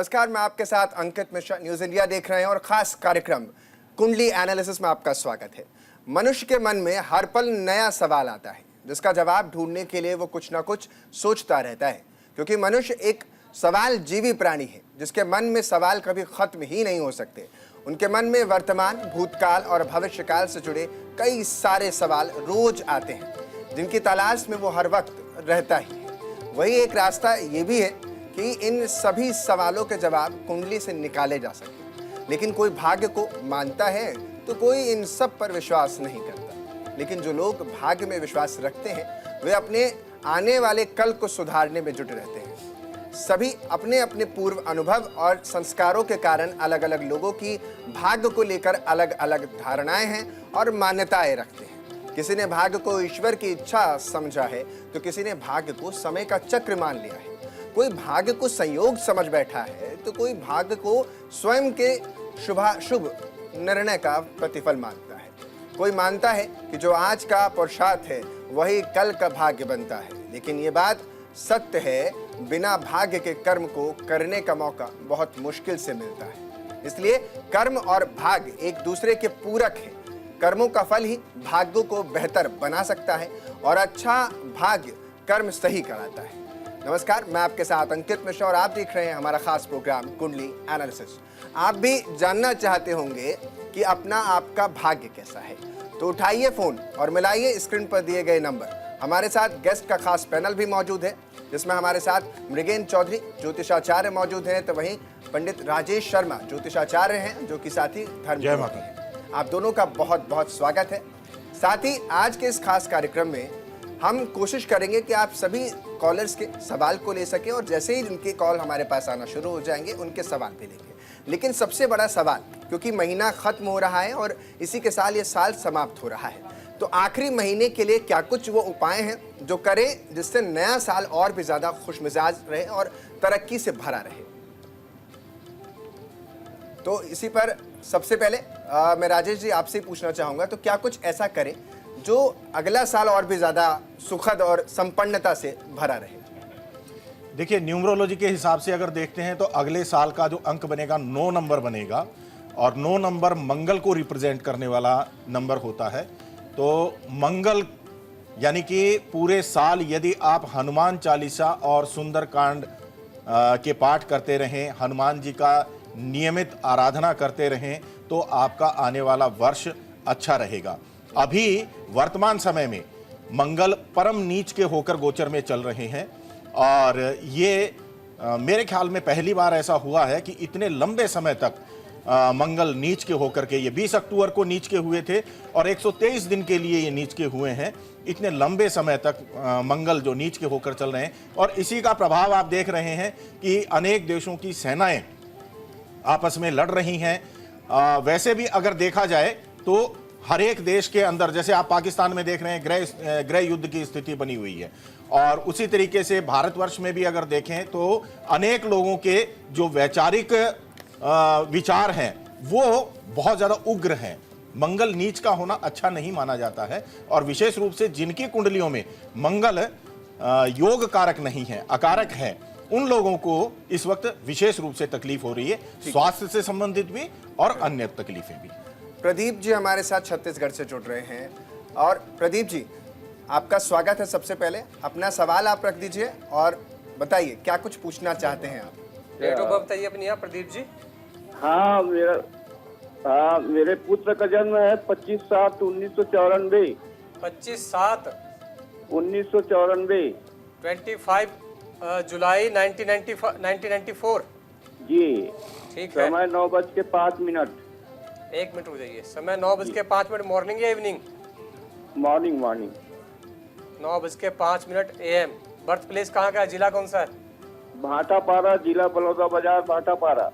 नमस्कार, मैं आपके साथ अंकित मिश्रा, न्यूज़ इंडिया देख रहे हैं और ख़ास कार्यक्रम कुंडली एनालिसिस में आपका स्वागत है। मनुष्य के मन में हर पल नया सवाल आता है जिसका जवाब ढूंढने के लिए वो कुछ ना कुछ सोचता रहता है, क्योंकि मनुष्य एक सवाल जीवी प्राणी है जिसके मन में सवाल कभी खत्म ही नहीं हो सकते। उनके मन में वर्तमान, भूतकाल और भविष्यकाल से जुड़े कई सारे सवाल रोज आते हैं जिनकी तलाश में वो हर वक्त रहता ही है। वही एक रास्ता ये भी है कि इन सभी सवालों के जवाब कुंडली से निकाले जा सके। लेकिन कोई भाग्य को मानता है तो कोई इन सब पर विश्वास नहीं करता। लेकिन जो लोग भाग्य में विश्वास रखते हैं वे अपने आने वाले कल को सुधारने में जुटे रहते हैं। सभी अपने अपने पूर्व अनुभव और संस्कारों के कारण अलग अलग लोगों की भाग्य को लेकर अलग अलग धारणाएं हैं और मान्यताएं रखते हैं। किसी ने भाग्य को ईश्वर की इच्छा समझा है तो किसी ने भाग्य को समय का चक्र मान लिया है। कोई भाग्य को संयोग समझ बैठा है तो कोई भाग्य को स्वयं के शुभ निर्णय का प्रतिफल मानता है। कोई मानता है कि जो आज का पुरुषार्थ है वही कल का भाग्य बनता है। लेकिन ये बात सत्य है, बिना भाग्य के कर्म को करने का मौका बहुत मुश्किल से मिलता है। इसलिए कर्म और भाग्य एक दूसरे के पूरक हैं। कर्मों का फल ही भाग्य को बेहतर बना सकता है और अच्छा भाग्य कर्म सही कराता है। नमस्कार, मैं आपके साथ अंकित मिश्रा और आप देख रहे हैं हमारा खास प्रोग्राम कुंडली एनालिसिस। आप भी जानना चाहते होंगे कि अपना आपका भाग्य कैसा है, तो उठाइए फोन और मिलाइए स्क्रीन पर दिए गए नंबर। हमारे साथ गेस्ट का खास पैनल भी मौजूद है जिसमें हमारे साथ मृगेन चौधरी ज्योतिषाचार्य मौजूद हैं, तो वहीं पंडित राजेश शर्मा ज्योतिषाचार्य हैं जो कि साथ ही धर्म हैं। आप दोनों का बहुत बहुत स्वागत है। साथ ही आज के इस खास कार्यक्रम में हम कोशिश करेंगे कि आप सभी कॉलर्स के सवाल को ले सकें और जैसे ही उनके कॉल हमारे पास आना शुरू हो जाएंगे उनके सवाल भी लेंगे। लेकिन सबसे बड़ा सवाल, क्योंकि महीना खत्म हो रहा है और इसी के साथ ये साल समाप्त हो रहा है, तो आखिरी महीने के लिए क्या कुछ वो उपाय हैं जो करें जिससे नया साल और भी ज़्यादा खुशमिजाज रहे और तरक्की से भरा रहे। तो इसी पर सबसे पहले मैं राजेश जी आपसे पूछना चाहूँगा, तो क्या कुछ ऐसा करें जो अगला साल और भी ज़्यादा सुखद और संपन्नता से भरा रहे। देखिए, न्यूमरोलॉजी के हिसाब से अगर देखते हैं तो अगले साल का जो अंक बनेगा 9 नंबर बनेगा और 9 नंबर मंगल को रिप्रेजेंट करने वाला नंबर होता है। तो मंगल यानी कि पूरे साल यदि आप हनुमान चालीसा और सुंदरकांड के पाठ करते रहें, हनुमान जी का नियमित आराधना करते रहें, तो आपका आने वाला वर्ष अच्छा रहेगा। अभी वर्तमान समय में मंगल परम नीच के होकर गोचर में चल रहे हैं और ये मेरे ख्याल में पहली बार ऐसा हुआ है कि इतने लंबे समय तक मंगल नीच के होकर के, ये 20 अक्टूबर को नीच के हुए थे और 123 दिन के लिए ये नीच के हुए हैं। इतने लंबे समय तक मंगल जो नीच के होकर चल रहे हैं और इसी का प्रभाव आप देख रहे हैं कि अनेक देशों की सेनाएं आपस में लड़ रही हैं। वैसे भी अगर देखा जाए तो हर एक देश के अंदर, जैसे आप पाकिस्तान में देख रहे हैं, गृह युद्ध की स्थिति बनी हुई है और उसी तरीके से भारतवर्ष में भी अगर देखें तो अनेक लोगों के जो वैचारिक विचार हैं वो बहुत ज़्यादा उग्र हैं। मंगल नीच का होना अच्छा नहीं माना जाता है और विशेष रूप से जिनकी कुंडलियों में मंगल योग कारक नहीं है, अकारक है, उन लोगों को इस वक्त विशेष रूप से तकलीफ हो रही है, स्वास्थ्य से संबंधित भी और अन्य तकलीफें भी। प्रदीप जी हमारे साथ छत्तीसगढ़ से जुड़ रहे हैं और प्रदीप जी आपका स्वागत है। सबसे पहले अपना सवाल आप रख दीजिए और बताइए क्या कुछ पूछना चाहते हैं आप। डेट ऑफ बर्थ बताइए अपनी। प्रदीप जी। हाँ, मेरे पुत्र का जन्म है 25/7/1994। 25/7/1994। 25 जुलाई 1994। जी ठीक है। समय 9:05। 1 मिनट रुक जाइए। समय 9:05 मॉर्निंग या evening? Morning. 9:05 AM। Birth place कहाँ का है, जिला कौन सा है? भाटापारा, जिला बलौदाबाजार, भाटापारा।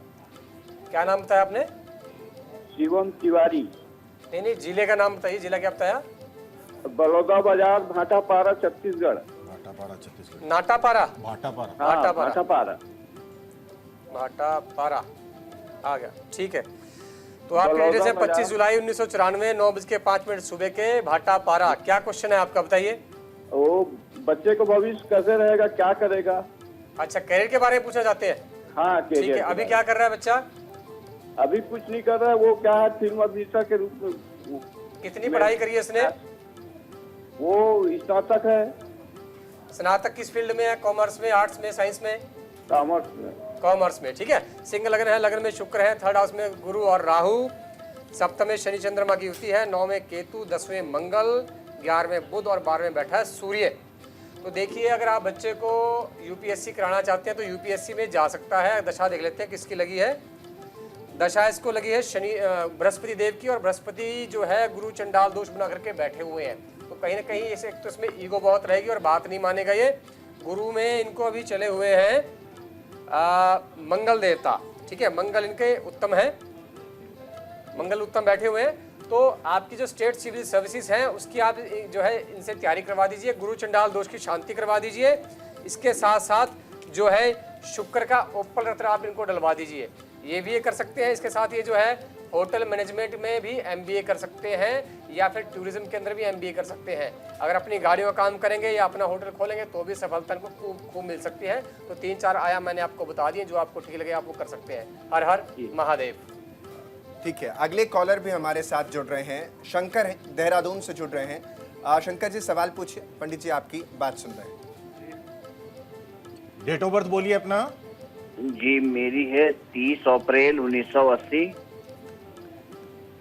क्या नाम बताया आपने? शिवम तिवारी। नहीं, जिले का नाम बताइए। जिला क्या बताया? बलौदाबाजार, भाटापारा, छत्तीसगढ़। नाटापारा। भाटापारा। आ गया, ठीक है। तो आपके एड्रेस है 25 जुलाई 1994, 9:05 सुबह के भाटापारा। क्या क्वेश्चन है आपका, बताइए। वो बच्चे को भविष्य कैसे रहेगा, क्या करेगा? अच्छा, करियर के बारे में पूछना चाहते हैं? हाँ ठीक है, कैरियर अभी क्या कर रहा है बच्चा? अभी कुछ नहीं कर रहा है, वो क्या है फिल्म अभिनेता के रूप में कितनी पढ़ाई करी है इसने? वो स्नातक है स्नातक किस फील्ड में है? कॉमर्स में, आर्ट्स में, साइंस में? कॉमर्स में। कॉमर्स में, ठीक है। सिंह लग्न है, लग्न में शुक्र है, थर्ड हाउस में गुरु और राहु, सप्तम में शनि चंद्रमा की युति है, 9 में केतु, 10 में मंगल, 11 में बुध और 12 में बैठा है सूर्य। तो देखिए, अगर आप बच्चे को यूपीएससी कराना चाहते हैं तो यूपीएससी में जा सकता है। दशा देख लेते हैं किसकी लगी है। दशा इसको लगी है शनि बृहस्पति देव की, और बृहस्पति जो है गुरु चंडाल दोष बना करके बैठे हुए हैं। तो कहीं ना कहीं इसे एक तो इसमें ईगो बहुत रहेगी और बात नहीं मानेगा ये। गुरु में इनको अभी चले हुए हैं मंगल देवता, ठीक है, मंगल इनके उत्तम है, मंगल उत्तम बैठे हुए हैं। तो आपकी जो स्टेट सिविल सर्विसेज हैं उसकी आप जो है इनसे तैयारी करवा दीजिए, गुरु चंडाल दोष की शांति करवा दीजिए। इसके साथ साथ जो है शुक्र का ओपल रत्न आप इनको डलवा दीजिए, ये भी ये कर सकते हैं। इसके साथ ये जो है होटल मैनेजमेंट में भी एमबीए कर सकते हैं, या फिर टूरिज्म के अंदर भी एमबीए कर सकते हैं। अगर अपनी गाड़ियों का काम करेंगे या अपना होटल खोलेंगे तो भी सफलता इनको खूब मिल सकती है। तो 3-4 आयाम मैंने आपको बता दिए, जो आपको ठीक लगे आप वो कर सकते हैं। हर हर महादेव। ठीक है, अगले कॉलर भी हमारे साथ जुड़ रहे हैं, शंकर हैं, देहरादून से जुड़ रहे हैं। शंकर जी सवाल पूछिए, पंडित जी आपकी बात सुन रहे हैं। डेट ऑफ बर्थ बोलिए अपना। जी मेरी है 30 अप्रैल 1980।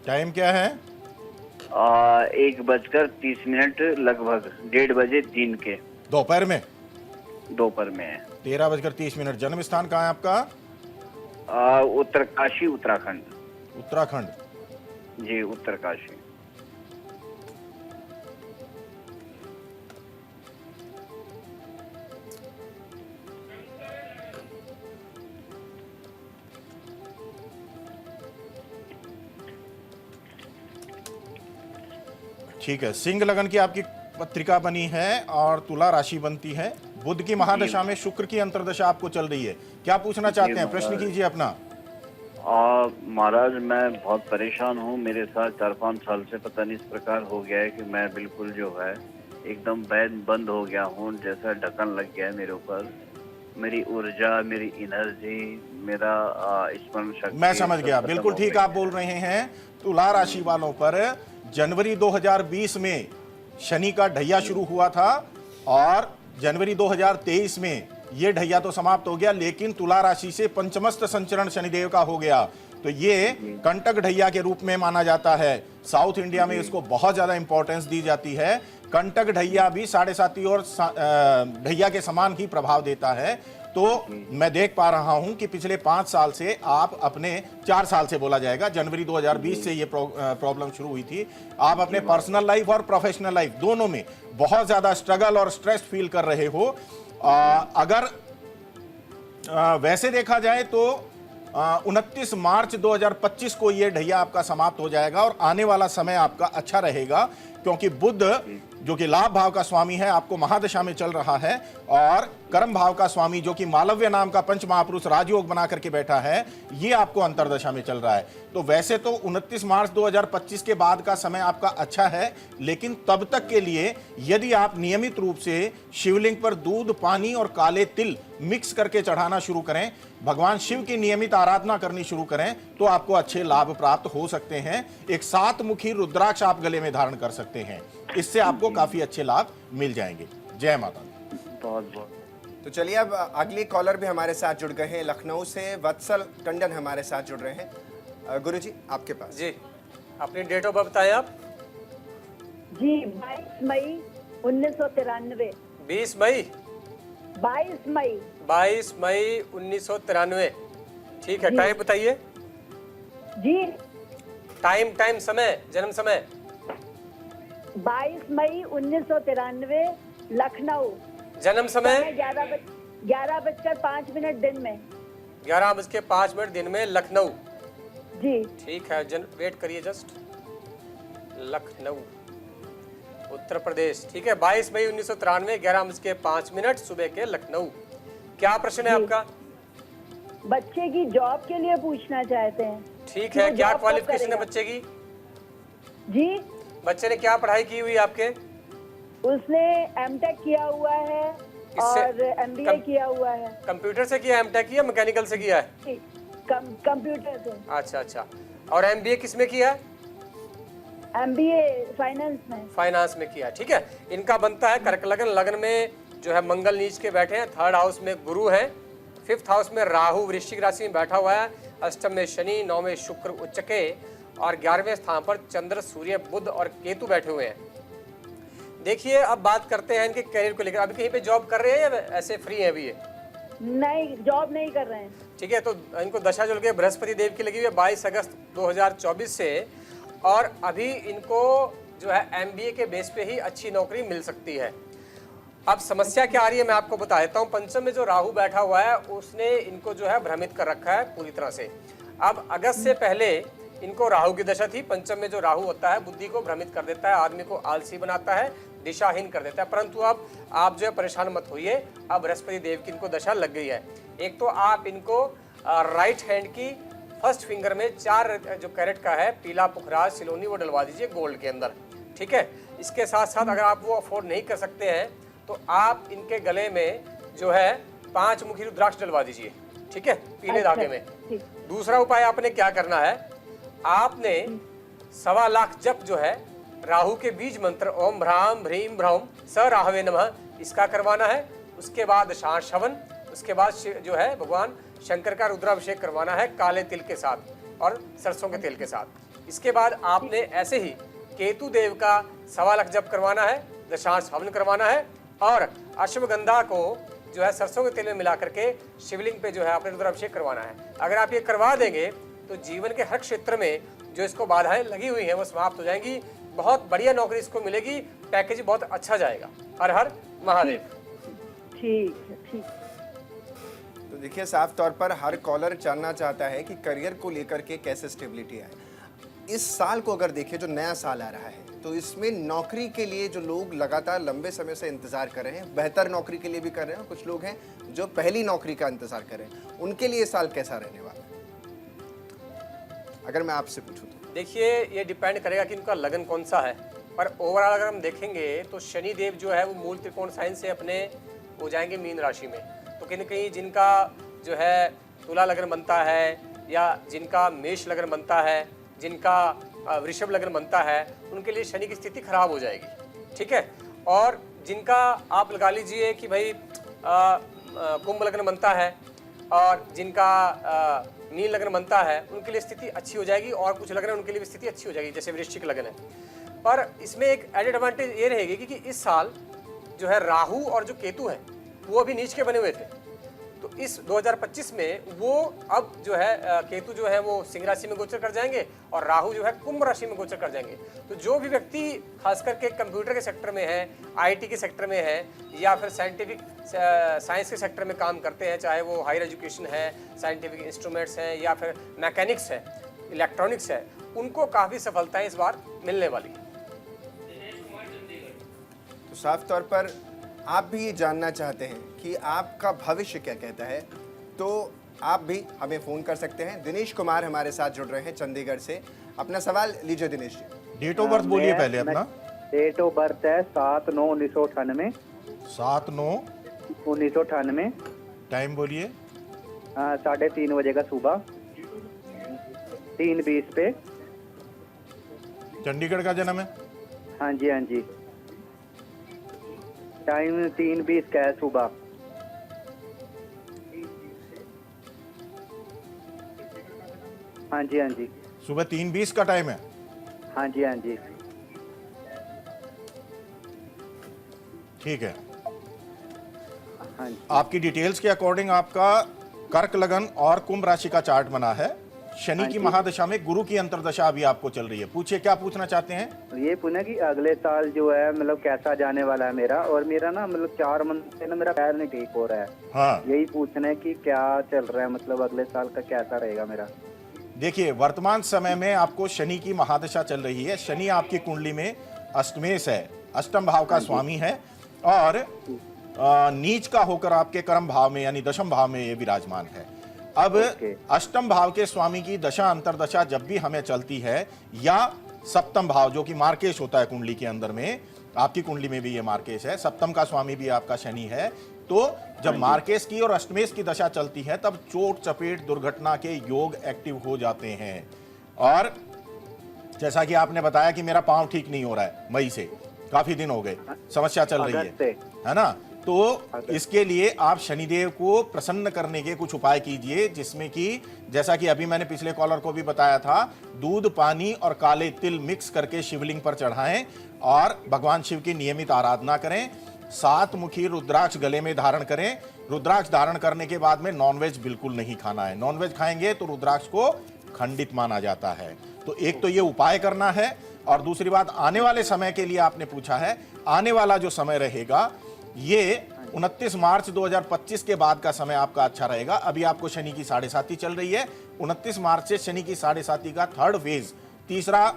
टाइम क्या है? 1:30 लगभग 1:30 बजे दिन के। दोपहर में? दोपहर में है। 13:30। जन्म स्थान कहाँ है आपका? उत्तरकाशी उत्तराखंड। उत्तराखंड? जी उत्तरकाशी। ठीक है, सिंह लगन की आपकी पत्रिका बनी है और तुला राशि बनती है। बुध की महादशा में शुक्र की अंतर्दशा आपको चल रही है। क्या पूछना चाहते हैं? प्रश्न कीजिए अपना। महाराज मैं बहुत परेशान हूँ, मेरे साथ 4-5 साल से पता नहीं इस प्रकार हो गया है कि मैं बिल्कुल जो है एकदम बंद हो गया हूँ, जैसा ढक्कन लग गया है मेरे ऊपर। मेरी ऊर्जा, मेरी एनर्जी, मेरा स्मरण शक्ति, मैं समझ गया, बिल्कुल ठीक आप बोल रहे हैं। तुला राशि वालों पर जनवरी 2020 में शनि का ढैया शुरू हुआ था और जनवरी 2023 में ये ढैया तो समाप्त हो गया, लेकिन तुला राशि से पंचमस्त संचरण शनिदेव का हो गया। तो ये कंटक ढैया के रूप में माना जाता है। साउथ इंडिया में इसको बहुत ज्यादा इंपॉर्टेंस दी जाती है। कंटक ढैया भी 7.5 और ढैया के समान ही प्रभाव देता है। तो मैं देख पा रहा हूं कि पिछले 5 साल से आप अपने 4 साल से बोला जाएगा, जनवरी 2020 से ये प्रॉब्लम शुरू हुई थी। आप अपने पर्सनल लाइफ और प्रोफेशनल लाइफ दोनों में बहुत ज्यादा स्ट्रगल और स्ट्रेस फील कर रहे हो। अगर वैसे देखा जाए तो 29 मार्च 2025 को यह ढैया आपका समाप्त हो जाएगा और आने वाला समय आपका अच्छा रहेगा, क्योंकि बुध जो कि लाभ भाव का स्वामी है आपको महादशा में चल रहा है, और कर्म भाव का स्वामी जो कि मालव्य नाम का पंच महापुरुष राजयोग बना करके बैठा है, ये आपको अंतरदशा में चल रहा है। तो वैसे तो 29 मार्च 2025 के बाद का समय आपका अच्छा है, लेकिन तब तक के लिए यदि आप नियमित रूप से शिवलिंग पर दूध, पानी और काले तिल मिक्स करके चढ़ाना शुरू करें, भगवान शिव की नियमित आराधना करनी शुरू करें, तो आपको अच्छे लाभ प्राप्त हो सकते हैं। एक 7 मुखी रुद्राक्ष आप गले में धारण कर सकते हैं, इससे आपको काफी अच्छे लाभ मिल जाएंगे। जय माता दी। बहुत बहुत। तो चलिए अब अगले कॉलर भी हमारे साथ जुड़ गए हैं, लखनऊ से वत्सल टंडन हमारे साथ जुड़ रहे हैं। गुरुजी आपके पास। जी अपनी डेट ऑफ बर्थ बताएं आप। जी 22 मई 1993। 20 मई 22 मई 22 मई 1993। ठीक है, टाइम बताइए। जी टाइम समय, जन्म समय। 22 मई 1993 लखनऊ। जन्म समय 11:05 दिन में। 11:05 दिन में लखनऊ। जी ठीक है, वेट करिए जस्ट। लखनऊ उत्तर प्रदेश। ठीक है, 22 मई 1993 11:05 सुबह के लखनऊ। क्या प्रश्न है आपका? बच्चे की जॉब के लिए पूछना चाहते हैं। ठीक है, क्या क्वालिफिकेशन है बच्चे की? जी बच्चे ने क्या पढ़ाई की हुई आपके? उसने एमटेक किया हुआ है और MBA किया हुआ है कंप्यूटर से किया, एमटेक किया, मैकेनिकल से किया है? कंप्यूटर से। अच्छा अच्छा। और MBA किस में किया है? MBA फाइनेंस में। फाइनेंस में किया, ठीक है। इनका बनता है कर्क लगन। लगन में जो है मंगल नीच के बैठे हैं, 3rd हाउस में गुरु है, 5th हाउस में राहु वृश्चिक राशि में बैठा हुआ है, अष्टम में शनि, 9 में शुक्र उच्च के और 11वें स्थान पर चंद्र, सूर्य, बुध और केतु बैठे हुए हैं। देखिए अब बात करते हैं इनके करियर को लेकर। अभी कहीं पे जॉब कर रहे हैं या ऐसे फ्री हैं अभी ये? नहीं, जॉब नहीं कर रहे हैं। ठीक है, तो इनको दशा चल के बृहस्पति देव की लगी हुई है 22 अगस्त 2024 से, और अभी इनको जो है MBA के बेस पे ही अच्छी नौकरी मिल सकती है। अब समस्या क्या आ रही है मैं आपको बता देता हूँ। पंचम में जो राहु बैठा हुआ है उसने इनको जो है भ्रमित कर रखा है पूरी तरह से। अब अगस्त से पहले इनको राहु की दशा थी। पंचम में जो राहु होता है बुद्धि को भ्रमित कर देता है, आदमी को आलसी बनाता है, दिशाहीन कर देता है। परंतु अब आप जो है परेशान मत होइए, अब बृहस्पति देव की इनको दशा लग गई है। एक तो आप इनको राइट हैंड की फर्स्ट फिंगर में 4 जो कैरेट का है पीला पुखराज सिलोनी वो डलवा दीजिए गोल्ड के अंदर, ठीक है। इसके साथ साथ अगर आप वो अफोर्ड नहीं कर सकते हैं तो आप इनके गले में जो है 5 मुखी रुद्राक्ष डलवा दीजिए, ठीक है, पीले धागे में। दूसरा उपाय आपने क्या करना है, आपने 1.25 लाख जप जो है राहु के बीज मंत्र ओम भ्राम भ्रीम भ्रौम स राहवे नमः इसका करवाना है। उसके बाद शांत श्रवण, उसके बाद जो है भगवान शंकर का रुद्राभिषेक करवाना है काले तिल के साथ और सरसों के तेल के साथ। इसके बाद आपने ऐसे ही केतु देव का 1.25 लाख जप करवाना है, दशांश हवन करवाना है और अश्वगंधा को जो है सरसों के तेल में मिला करके शिवलिंग पे जो है आपने रुद्राभिषेक करवाना है। अगर आप ये करवा देंगे तो जीवन के हर क्षेत्र में जो इसको बाधाएं लगी हुई हैं वो समाप्त हो जाएंगी। बहुत बढ़िया नौकरी इसको मिलेगी, पैकेज बहुत अच्छा जाएगा। हर हर महादेव। ठीक है, ठीक। तो देखिए साफ तौर पर हर कॉलर जानना चाहता है कि करियर को लेकर के कैसे स्टेबिलिटी है। इस साल को अगर देखें जो नया साल आ रहा है तो इसमें नौकरी के लिए जो लोग लगातार लंबे समय से इंतजार कर रहे हैं, बेहतर नौकरी के लिए भी कर रहे हैं, और कुछ लोग हैं जो पहली नौकरी का इंतजार कर रहे हैं, उनके लिए साल कैसा रहने वाला है अगर मैं आपसे पूछूं तो? देखिए ये डिपेंड करेगा कि इनका लगन कौन सा है, पर ओवरऑल अगर हम देखेंगे तो शनि देव जो है वो मूल त्रिकोण साइन से अपने हो जाएंगे मीन राशि में। तो कहीं न कहीं जिनका जो है तुला लगन बनता है या जिनका मेष लगन बनता है, जिनका वृषभ लगन बनता है, उनके लिए शनि की स्थिति खराब हो जाएगी, ठीक है। और जिनका आप लगा लीजिए कि भाई कुंभ लगन बनता है और जिनका मीन लगन बनता है उनके लिए स्थिति अच्छी हो जाएगी, और कुछ लगन है उनके लिए भी स्थिति अच्छी हो जाएगी जैसे वृश्चिक लगन है। पर इसमें एक एडेड एडवांटेज ये रहेगी कि इस साल जो है राहु और जो केतु है वो अभी नीच के बने हुए थे, तो इस 2025 में वो अब जो है केतु जो है वो सिंह राशि में गोचर कर जाएंगे और राहु जो है कुंभ राशि में गोचर कर जाएंगे। तो जो भी व्यक्ति खास करके कंप्यूटर के सेक्टर में है, IT के सेक्टर में है या फिर साइंटिफिक साइंस के सेक्टर में काम करते हैं, चाहे वो हायर एजुकेशन है, साइंटिफिक इंस्ट्रूमेंट्स हैं या फिर मैकेनिक्स है, इलेक्ट्रॉनिक्स है, उनको काफ़ी सफलताएँ इस बार मिलने वाली है। तो साफ तौर पर आप भी ये जानना चाहते हैं कि आपका भविष्य क्या कहता है, तो आप भी हमें फ़ोन कर सकते हैं। दिनेश कुमार हमारे साथ जुड़ रहे हैं चंडीगढ़ से। अपना सवाल लीजिए Dinesh ji. Date of birth बोलिए पहले अपना। डेट ऑफ बर्थ है 7/9/1998। 7/9/1998। टाइम बोलिए। 3:30 बजे का सुबह 3:20 पे। चंडीगढ़ का जन्म है? हाँ जी, हाँ जी। टाइम 3:20 का है सुबह। हाँ जी, हाँ जी। सुबह 3:20 का टाइम है? हाँ जी, हाँ जी। ठीक है। हाँ जी। आपकी डिटेल्स के अकॉर्डिंग आपका कर्क लगन और कुंभ राशि का चार्ट बना है। शनि की महादशा में गुरु की अंतरदशा अभी आपको चल रही है। पूछिए क्या पूछना चाहते हैं? ये पूछना कि अगले साल जो है मतलब कैसा जाने वाला है मेरा, और मेरा ना मतलब 4 मंथ से ना मेरा पैर नहीं ठीक हो रहा है। हाँ, यही पूछना है कि क्या चल रहा है, मतलब अगले साल का कैसा रहेगा मेरा। देखिए वर्तमान समय में आपको शनि की महादशा चल रही है। शनि आपकी कुंडली में अष्टमेश है, अष्टम भाव का स्वामी है और नीच का होकर आपके कर्म भाव में यानी दशम भाव में ये विराजमान है। अब अष्टम भाव के स्वामी की दशा अंतरदशा जब भी हमें चलती है या सप्तम भाव जो कि मार्केश होता है कुंडली के अंदर में, आपकी कुंडली में भी ये मार्केश है, सप्तम का स्वामी भी आपका शनि है। तो जब मार्केश की और अष्टमेश की दशा चलती है तब चोट चपेट दुर्घटना के योग एक्टिव हो जाते हैं। और जैसा कि आपने बताया कि मेरा पांव ठीक नहीं हो रहा है, मई से काफी दिन हो गए, समस्या चल रही है ना। तो इसके लिए आप शनिदेव को प्रसन्न करने के कुछ उपाय कीजिए, जिसमें कि जैसा कि अभी मैंने पिछले कॉलर को भी बताया था, दूध पानी और काले तिल मिक्स करके शिवलिंग पर चढ़ाएं और भगवान शिव की नियमित आराधना करें। 7 मुखी रुद्राक्ष गले में धारण करें। रुद्राक्ष धारण करने के बाद में नॉनवेज बिल्कुल नहीं खाना है। नॉनवेज खाएंगे तो रुद्राक्ष को खंडित माना जाता है। तो एक तो ये उपाय करना है, और दूसरी बात, आने वाले समय के लिए आपने पूछा है, आने वाला जो समय रहेगा ये 29 मार्च 2025 के बाद का समय आपका अच्छा रहेगा। अभी आपको शनि की 7.5 चल रही है। 29 मार्च से शनि की 7.5 का थर्ड फेज, तीसरा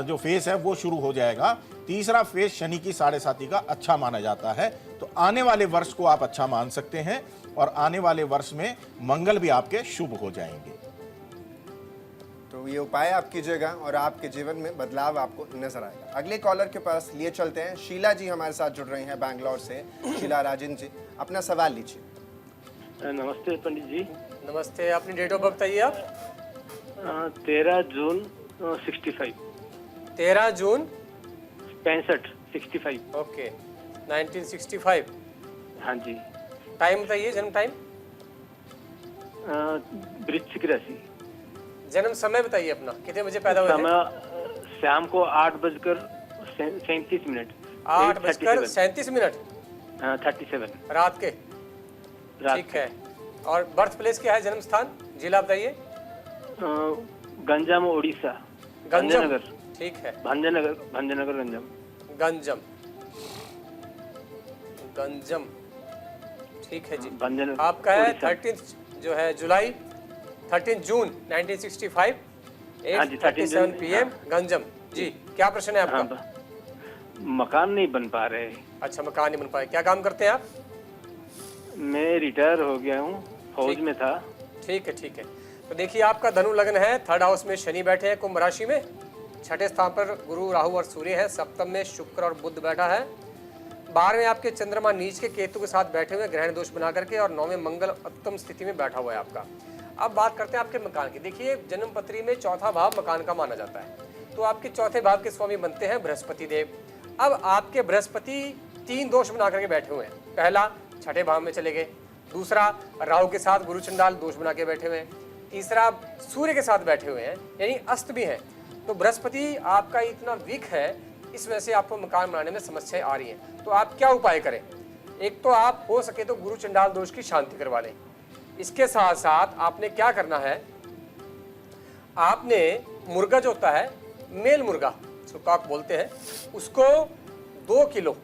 जो फेज है वो शुरू हो जाएगा। तीसरा फेज शनि की 7.5 का अच्छा माना जाता है। तो आने वाले वर्ष को आप अच्छा मान सकते हैं, और आने वाले वर्ष में मंगल भी आपके शुभ हो जाएंगे। तो ये उपाय आप कीजिएगा और आपके जीवन में बदलाव आपको नजर आएगा। अगले कॉलर के पास लिए चलते हैं। शीला जी हमारे साथ जुड़ रही हैं बैंगलोर से। शीला राजन जी, अपना सवाल लीजिए। नमस्ते पंडित जी। नमस्ते, अपनी डेट ऑफ बर्थ बताइए आप। 13 जून 65। 13 जून 65। ओके, 1965। हाँ जी। टाइम बताइए, जन्म टाइम। वृश्चिक राशि। जन्म समय बताइए अपना, कितने बजे पैदा हुए थे? समय शाम को 8:37। 8:37। 37 रात के। ठीक है। और बर्थ प्लेस क्या है, जन्म स्थान, जिला बताइए। गंजम उड़ीसा। गंजम। ठीक है। भंजनगर गंजम। गंजम। गंजम, ठीक है जी। भंजनगर आपका है 13 जो है जुलाई, 13 जून 1965, 8:37 PM, गंजम। जी, क्या प्रश्न है आपका? मकान नहीं बन पा रहे। अच्छा, मकान नहीं बन पाए। क्या काम करते हैं आप? मैं रिटायर हो गया हूँ, फौज में था। ठीक है, ठीक है। तो देखिए, आपका धनु लग्न है, थर्ड हाउस में शनि बैठे हैं कुंभ राशि में, छठे स्थान पर गुरु राहु और सूर्य है, सप्तम में शुक्र और बुध बैठा है, 12वें आपके चंद्रमा नीच के केतु के साथ बैठे हुए ग्रहण दोष बना करके, और 9वें मंगल उत्तम स्थिति में बैठा हुआ है आपका। अब बात करते हैं आपके मकान की। देखिए, जन्म पत्री में चौथा भाव मकान का माना जाता है, तो आपके चौथे भाव के स्वामी बनते हैं बृहस्पति देव। अब आपके बृहस्पति 3 दोष बना करके बैठे हुए हैं। पहला, छठे भाव में चले गए। दूसरा, राहु के साथ गुरु चंडाल दोष बना के बैठे हुए हैं। तीसरा, सूर्य के साथ बैठे हुए हैं, यानी अस्त भी हैं। तो बृहस्पति आपका इतना वीक है, इस वजह से आपको मकान बनाने में समस्याएं आ रही हैं। तो आप क्या उपाय करें? एक तो आप हो सके तो गुरु चंडाल दोष की शांति करवा लें। इसके साथ साथ आपने क्या करना है, आपने मुर्गा जो होता है, मेल मुर्गा जिसको कॉक बोलते हैं, उसको 2 किलो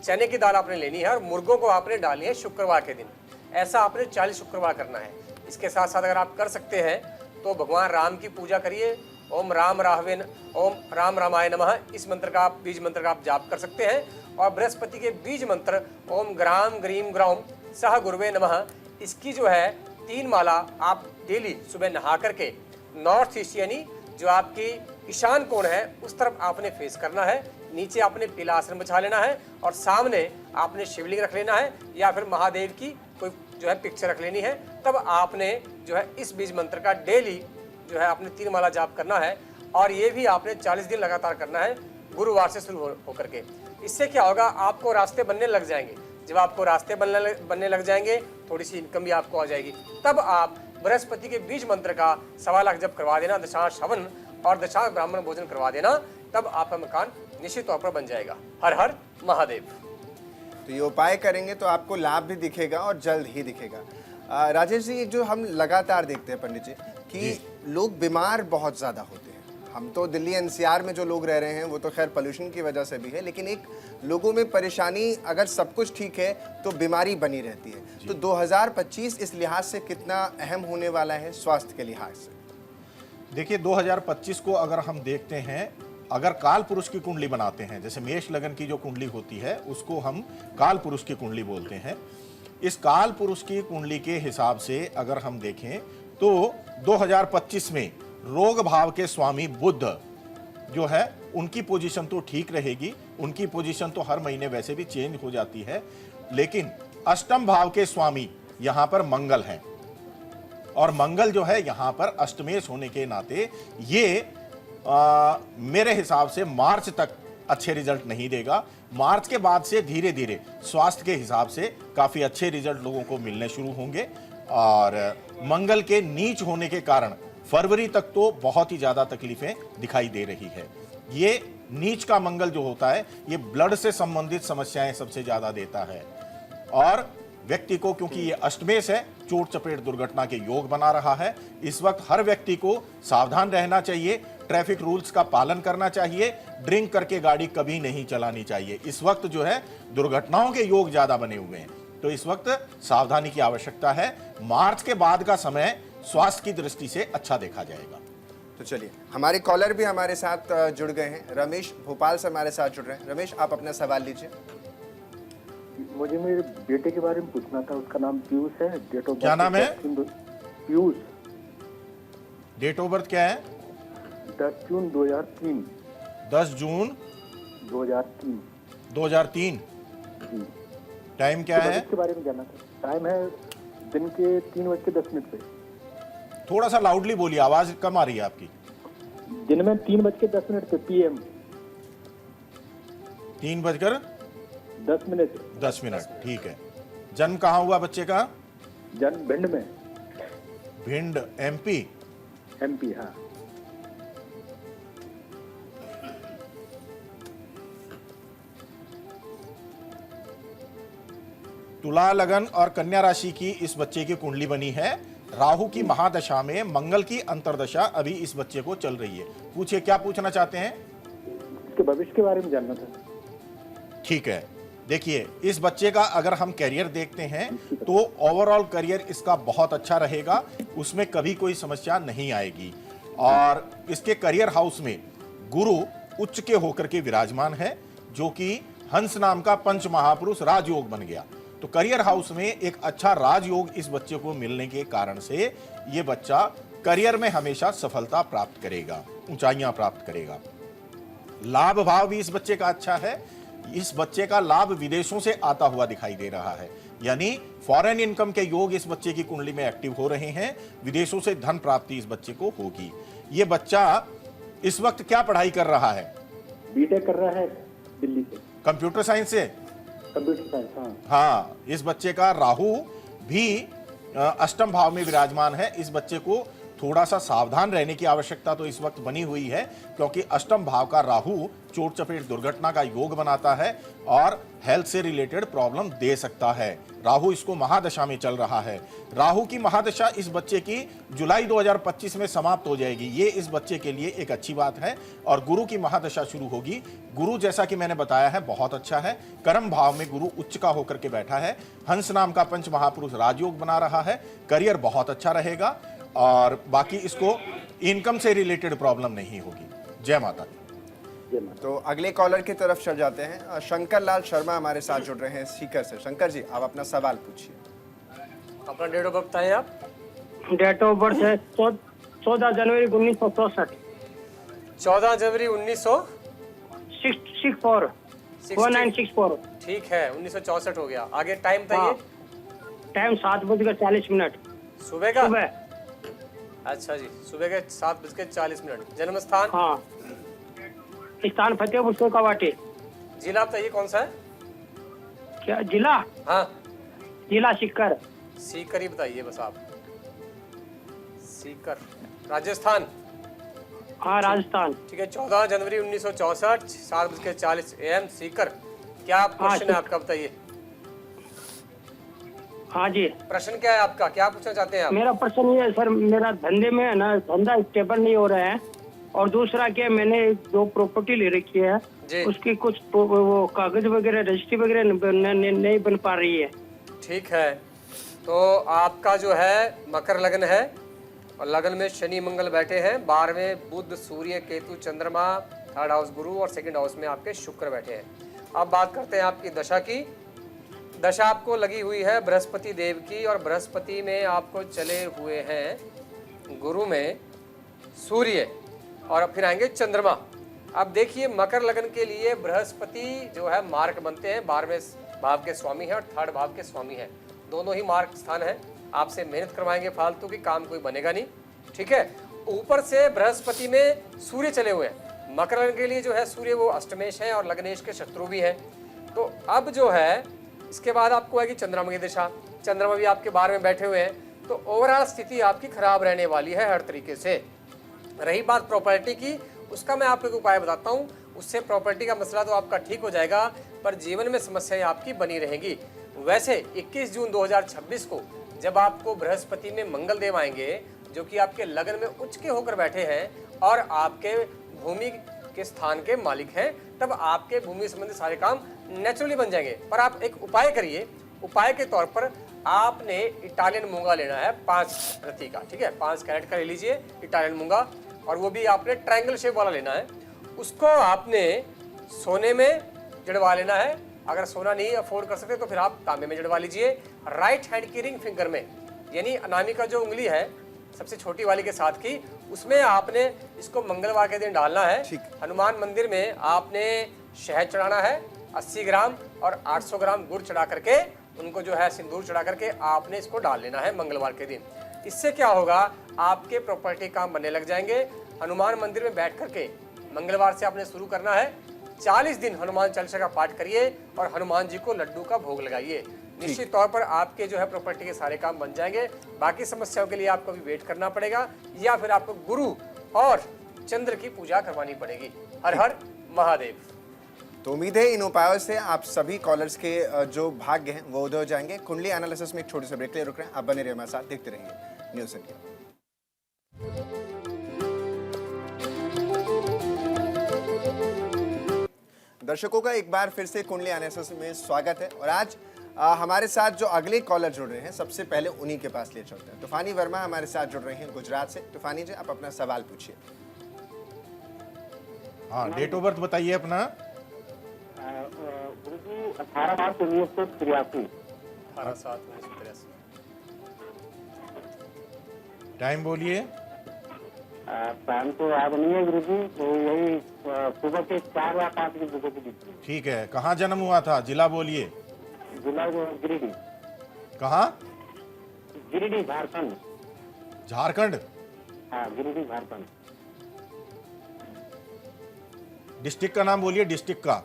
चने की दाल आपने लेनी है, और मुर्गों को आपने डालनी है शुक्रवार के दिन। ऐसा आपने 40 शुक्रवार करना है। इसके साथ साथ अगर आप कर सकते हैं तो भगवान राम की पूजा करिए। ओम राम राहवे ओम राम रामाय नमः, इस मंत्र का आप, बीज मंत्र का आप जाप कर सकते हैं। और बृहस्पति के बीज मंत्र ओम ग्राम ग्रीम ग्रौम सह गुरुवे नमः, इसकी जो है 3 माला आप डेली सुबह नहा करके नॉर्थ ईस्ट, यानी जो आपकी ईशान कोण है उस तरफ आपने फेस करना है। नीचे आपने पीला आसन बिछा लेना है, और सामने आपने शिवलिंग रख लेना है, या फिर महादेव की कोई जो है पिक्चर रख लेनी है। तब आपने जो है इस बीज मंत्र का डेली जो है आपने 3 माला जाप करना है, और ये भी आपने 40 दिन लगातार करना है, गुरुवार से शुरू होकर के। इससे क्या होगा, आपको रास्ते बनने लग जाएंगे। जब आपको रास्ते बनने लग जाएंगे, थोड़ी सी इनकम भी आपको आ जाएगी। तब आप बृहस्पति के बीज मंत्र का 1.25 लाख जब करवा देना, दशांश हवन और दशांश ब्राह्मण भोजन करवा देना, तब आपका मकान निश्चित तौर पर बन जाएगा। हर हर महादेव। तो ये उपाय करेंगे तो आपको लाभ भी दिखेगा और जल्द ही दिखेगा। राजेश जी, जो हम लगातार देखते हैं पंडित जी कि लोग बीमार बहुत ज़्यादा होते हैं। हम तो दिल्ली एनसीआर में जो लोग रह रहे हैं वो तो खैर पोल्यूशन की वजह से भी है, लेकिन एक लोगों में परेशानी, अगर सब कुछ ठीक है तो बीमारी बनी रहती है। तो 2025 इस लिहाज से कितना अहम होने वाला है स्वास्थ्य के लिहाज से? देखिए, 2025 को अगर हम देखते हैं, अगर काल पुरुष की कुंडली बनाते हैं, जैसे मेष लगन की जो कुंडली होती है उसको हम काल पुरुष की कुंडली बोलते हैं। इस काल पुरुष की कुंडली के हिसाब से अगर हम देखें तो 2025 में रोग भाव के स्वामी बुध जो है उनकी पोजीशन तो ठीक रहेगी, उनकी पोजीशन तो हर महीने वैसे भी चेंज हो जाती है, लेकिन अष्टम भाव के स्वामी यहां पर मंगल हैं और मंगल जो है यहां पर अष्टमेश होने के नाते ये मेरे हिसाब से मार्च तक अच्छे रिजल्ट नहीं देगा। मार्च के बाद से धीरे धीरे स्वास्थ्य के हिसाब से काफी अच्छे रिजल्ट लोगों को मिलने शुरू होंगे और मंगल के नीच होने के कारण फरवरी तक तो बहुत ही ज्यादा तकलीफें दिखाई दे रही है। ये नीच का मंगल जो होता है ये ब्लड से संबंधित समस्याएं सबसे ज्यादा देता है और व्यक्ति को, क्योंकि ये अष्टमेश है, चोट चपेट दुर्घटना के योग बना रहा है। इस वक्त हर व्यक्ति को सावधान रहना चाहिए, ट्रैफिक रूल्स का पालन करना चाहिए, ड्रिंक करके गाड़ी कभी नहीं चलानी चाहिए। इस वक्त जो है दुर्घटनाओं के योग ज्यादा बने हुए हैं, तो इस वक्त सावधानी की आवश्यकता है। मार्च के बाद का समय स्वास्थ्य की दृष्टि से अच्छा देखा जाएगा। तो चलिए, हमारे कॉलर भी हमारे साथ जुड़ गए हैं। रमेश भोपाल से हमारे साथ जुड़ रहे हैं। रमेश, आप अपना सवाल लीजिए। मुझे मेरे बेटे के बारे में पूछना था। उसका नाम पीयूष है। डेट ऑफ क्या नाम है? पीयूष। डेट ऑफ बर्थ क्या है? 10 जून 2003। 10 जून 2003। 2003। जी। टाइम क्या है? इसके बारे में जानना था। टाइम है दिन के 3:10 पे। थोड़ा सा लाउडली बोलिए, आवाज कम आ रही है आपकी। दिन में 3:10 पे PM। 3:10, ठीक है। जन्म कहाँ हुआ बच्चे का? जन्म भिंड में। भिंड MP? MP, हाँ। तुला लगन और कन्या राशि की इस बच्चे की कुंडली बनी है। राहु की महादशा में मंगल की अंतर्दशा अभी इस बच्चे को चल रही है। पूछिए, क्या पूछना चाहते हैं? इसके भविष्य के बारे में जानना था। ठीक है, देखिए, इस बच्चे का अगर हम करियर देखते हैं तो ओवरऑल करियर इसका बहुत अच्छा रहेगा, उसमें कभी कोई समस्या नहीं आएगी। और इसके करियर हाउस में गुरु उच्च के होकर के विराजमान है, जो कि हंस नाम का पंच महापुरुष राजयोग बन गया। तो करियर हाउस में एक अच्छा राजयोग इस बच्चे को मिलने के कारण से ये बच्चा करियर में हमेशा सफलता प्राप्त करेगा, ऊंचाइयां प्राप्त करेगा। लाभ भाव भी इस बच्चे का अच्छा है। इस बच्चे का लाभ विदेशों से आता हुआ दिखाई दे रहा है, यानी फॉरेन इनकम के योग इस बच्चे की कुंडली में एक्टिव हो रहे हैं। विदेशों से धन प्राप्ति इस बच्चे को होगी। ये बच्चा इस वक्त क्या पढ़ाई कर रहा है? B.Tech कर रहा है दिल्ली से। कंप्यूटर साइंस से? कंप्यूटर साइंस, हाँ। हाँ, इस बच्चे का राहु भी अष्टम भाव में विराजमान है। इस बच्चे को थोड़ा सा सावधान रहने की आवश्यकता तो इस वक्त बनी हुई है, क्योंकि अष्टम भाव का राहु चोट चपेट दुर्घटना का योग बनाता है और हेल्थ से रिलेटेड प्रॉब्लम दे सकता है। राहु इसको महादशा में चल रहा है। राहु की महादशा इस बच्चे की जुलाई 2025 में समाप्त हो जाएगी। ये इस बच्चे के लिए एक अच्छी बात है। और गुरु की महादशा शुरू होगी। गुरु, जैसा कि मैंने बताया है, बहुत अच्छा है। कर्म भाव में गुरु उच्च का होकर के बैठा है। हंस नाम का पंच महापुरुष राजयोग बना रहा है। करियर बहुत अच्छा रहेगा और बाकी इसको इनकम से रिलेटेड प्रॉब्लम नहीं होगी। जय माता दी। तो अगले कॉलर की तरफ चल जाते हैं। शंकर लाल शर्मा हमारे साथ जुड़ रहे हैं सीकर से। शंकर जी, आप अपना सवाल पूछिए। अपना डेट ऑफ बर्थ बताएं आप। डेट ऑफ बर्थ है 14 जनवरी 1964। 14 जनवरी 1964। ठीक है, 1964 हो गया। आगे टाइम बताइए। टाइम 7:40। सुबह का? अच्छा जी, सुबह के 7:40। जन्म स्थान? हाँ, स्थान फतेहपुर सोकावाटी। जिला बताइए कौन सा है? क्या जिला? हाँ, जिला सीकर। सीकर ही बताइए बस आप। सीकर, राजस्थान? हाँ, राजस्थान। ठीक है, 14 जनवरी 1964, 7:40 AM, सीकर। क्या क्वेश्चन है आपका, बताइए। हाँ जी। प्रश्न क्या है आपका, क्या पूछना चाहते हैं आप? मेरा प्रश्न ये है सर, मेरा धंधे में है ना, धंधा स्टेबल नहीं हो रहा है। और दूसरा क्या, मैंने 2 प्रॉपर्टी ले रखी है, उसकी कुछ वो कागज वगैरह, रजिस्ट्री वगैरह नहीं बन पा रही है। ठीक है, तो आपका जो है मकर लगन है और लगन में शनि मंगल बैठे हैं। 12वें बुध सूर्य केतु चंद्रमा, 3rd हाउस गुरु और 2nd हाउस में आपके शुक्र बैठे हैं। अब बात करते हैं आपकी दशा की। दशा आपको लगी हुई है बृहस्पति देव की, और बृहस्पति में आपको चले हुए हैं गुरु में सूर्य, और फिर आएंगे चंद्रमा। अब देखिए मकर लगन के लिए बृहस्पति जो है मार्क बनते हैं, 12वें भाव के स्वामी हैं और 3rd भाव के स्वामी हैं। दोनों ही मार्क स्थान है। आपसे मेहनत करवाएंगे फालतू की, काम कोई बनेगा नहीं। ठीक है, ऊपर से बृहस्पति में सूर्य चले हुए हैं। मकर लगन के लिए जो है सूर्य वो अष्टमेश है और लग्नेश के शत्रु भी हैं। तो अब जो है इसके बाद आपको आएगी चंद्रमा की दिशा। चंद्रमा भी आपके 12 में बैठे हुए हैं, तो ओवरऑल स्थिति आपकी खराब रहने वाली है हर तरीके से। रही बात प्रॉपर्टी की, उसका मैं आपको एक उपाय बताता हूँ। उससे प्रॉपर्टी का मसला तो आपका ठीक हो जाएगा, पर जीवन में समस्याएं आपकी बनी रहेंगी। वैसे 21 जून 2026 को जब आपको बृहस्पति में मंगल देव आएंगे, जो कि आपके लगन में उच्च के होकर बैठे हैं और आपके भूमि के स्थान के मालिक हैं, तब आपके भूमि संबंधी सारे काम नेचुरली बन जाएंगे। पर आप एक उपाय करिए। उपाय के तौर पर आपने इटालियन मूंगा लेना है 5 प्रति का। ठीक है, 5 कैरेट का ले लीजिए इटालियन मूंगा, और वो भी आपने ट्रायंगल शेप वाला लेना है। उसको आपने सोने में जड़वा लेना है। अगर सोना नहीं अफोर्ड कर सकते तो फिर आप तांबे में जड़वा लीजिए। राइट हैंड की रिंग फिंगर में, यानी अनामिका जो उंगली है सबसे छोटी वाली के साथ की, उसमें आपने इसको मंगलवार के दिन डालना है। हनुमान मंदिर में आपने शहद चढ़ाना है 80 ग्राम और 800 ग्राम गुड़ चढ़ा करके, उनको जो है सिंदूर चढ़ा करके आपने इसको डाल लेना है मंगलवार के दिन। इससे क्या होगा, आपके प्रॉपर्टी काम बनने लग जाएंगे। हनुमान मंदिर में बैठ करके मंगलवार से आपने शुरू करना है। 40 दिन हनुमान चालीसा का पाठ करिए और हनुमान जी को लड्डू का भोग लगाइए। निश्चित तौर पर आपके जो है प्रॉपर्टी के सारे काम बन जाएंगे। बाकी समस्याओं के लिए आपको भी वेट करना पड़ेगा, या फिर आपको गुरु और चंद्र की पूजा करवानी पड़ेगी। हर हर महादेव। तो उम्मीद है इन उपायों से आप सभी कॉलर्स के जो भाग्य हैं वो उदय हो जाएंगे। कुंडली एनालिसिस में एक छोटे से ब्रेक ले रुक रहे हैं। आप बने रहिए हमारे साथ, देखते रहिए न्यूज़ इंडिया। दर्शकों का एक बार फिर से कुंडली एनालिसिस में स्वागत है। और आज हमारे साथ जो अगले कॉलर जुड़ रहे हैं, सबसे पहले उन्हीं के पास ले चलते हैं। तूफानी वर्मा हमारे साथ जुड़ रहे हैं गुजरात से। तूफानी जी, आप अपना सवाल पूछिए। हाँ, डेट ऑफ बर्थ बताइए अपना। 18/7/1983। टाइम बोलिए। टाइम तो याद नहीं है गुरुजी, तो यही सुबह के 4 या 5 के बीच में। ठीक है, कहाँ जन्म हुआ था, जिला बोलिए। जिला गिरिडीह। कहाँ? गिरिडीह, झारखंड। झारखंड? हाँ, गिरिडीह झारखंड। डिस्ट्रिक्ट का नाम बोलिए, डिस्ट्रिक्ट का।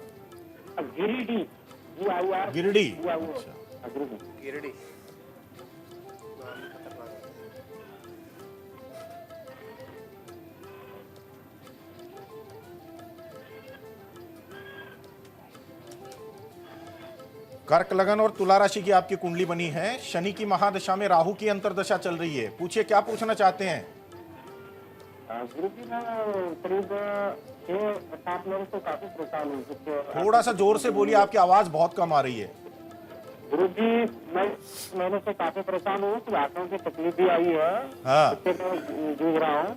गिरिडीह। गिरिडीह। अच्छा, गिरिडीह। कर्क लगन और तुला राशि की आपकी कुंडली बनी है। शनि की महादशा में राहु की अंतरदशा चल रही है। पूछिए, क्या पूछना चाहते हैं? गुरुजी, मैं करीब 6-7 महीने से काफी परेशान हूँ। थोड़ा सा जोर से बोलिए, आपकी आवाज बहुत कम आ रही है। गुरुजी, मैं महीने से काफी परेशान हूँ। आंखों की तकलीफ भी आई है। हाँ। इससे मैं जूझ रहा हूँ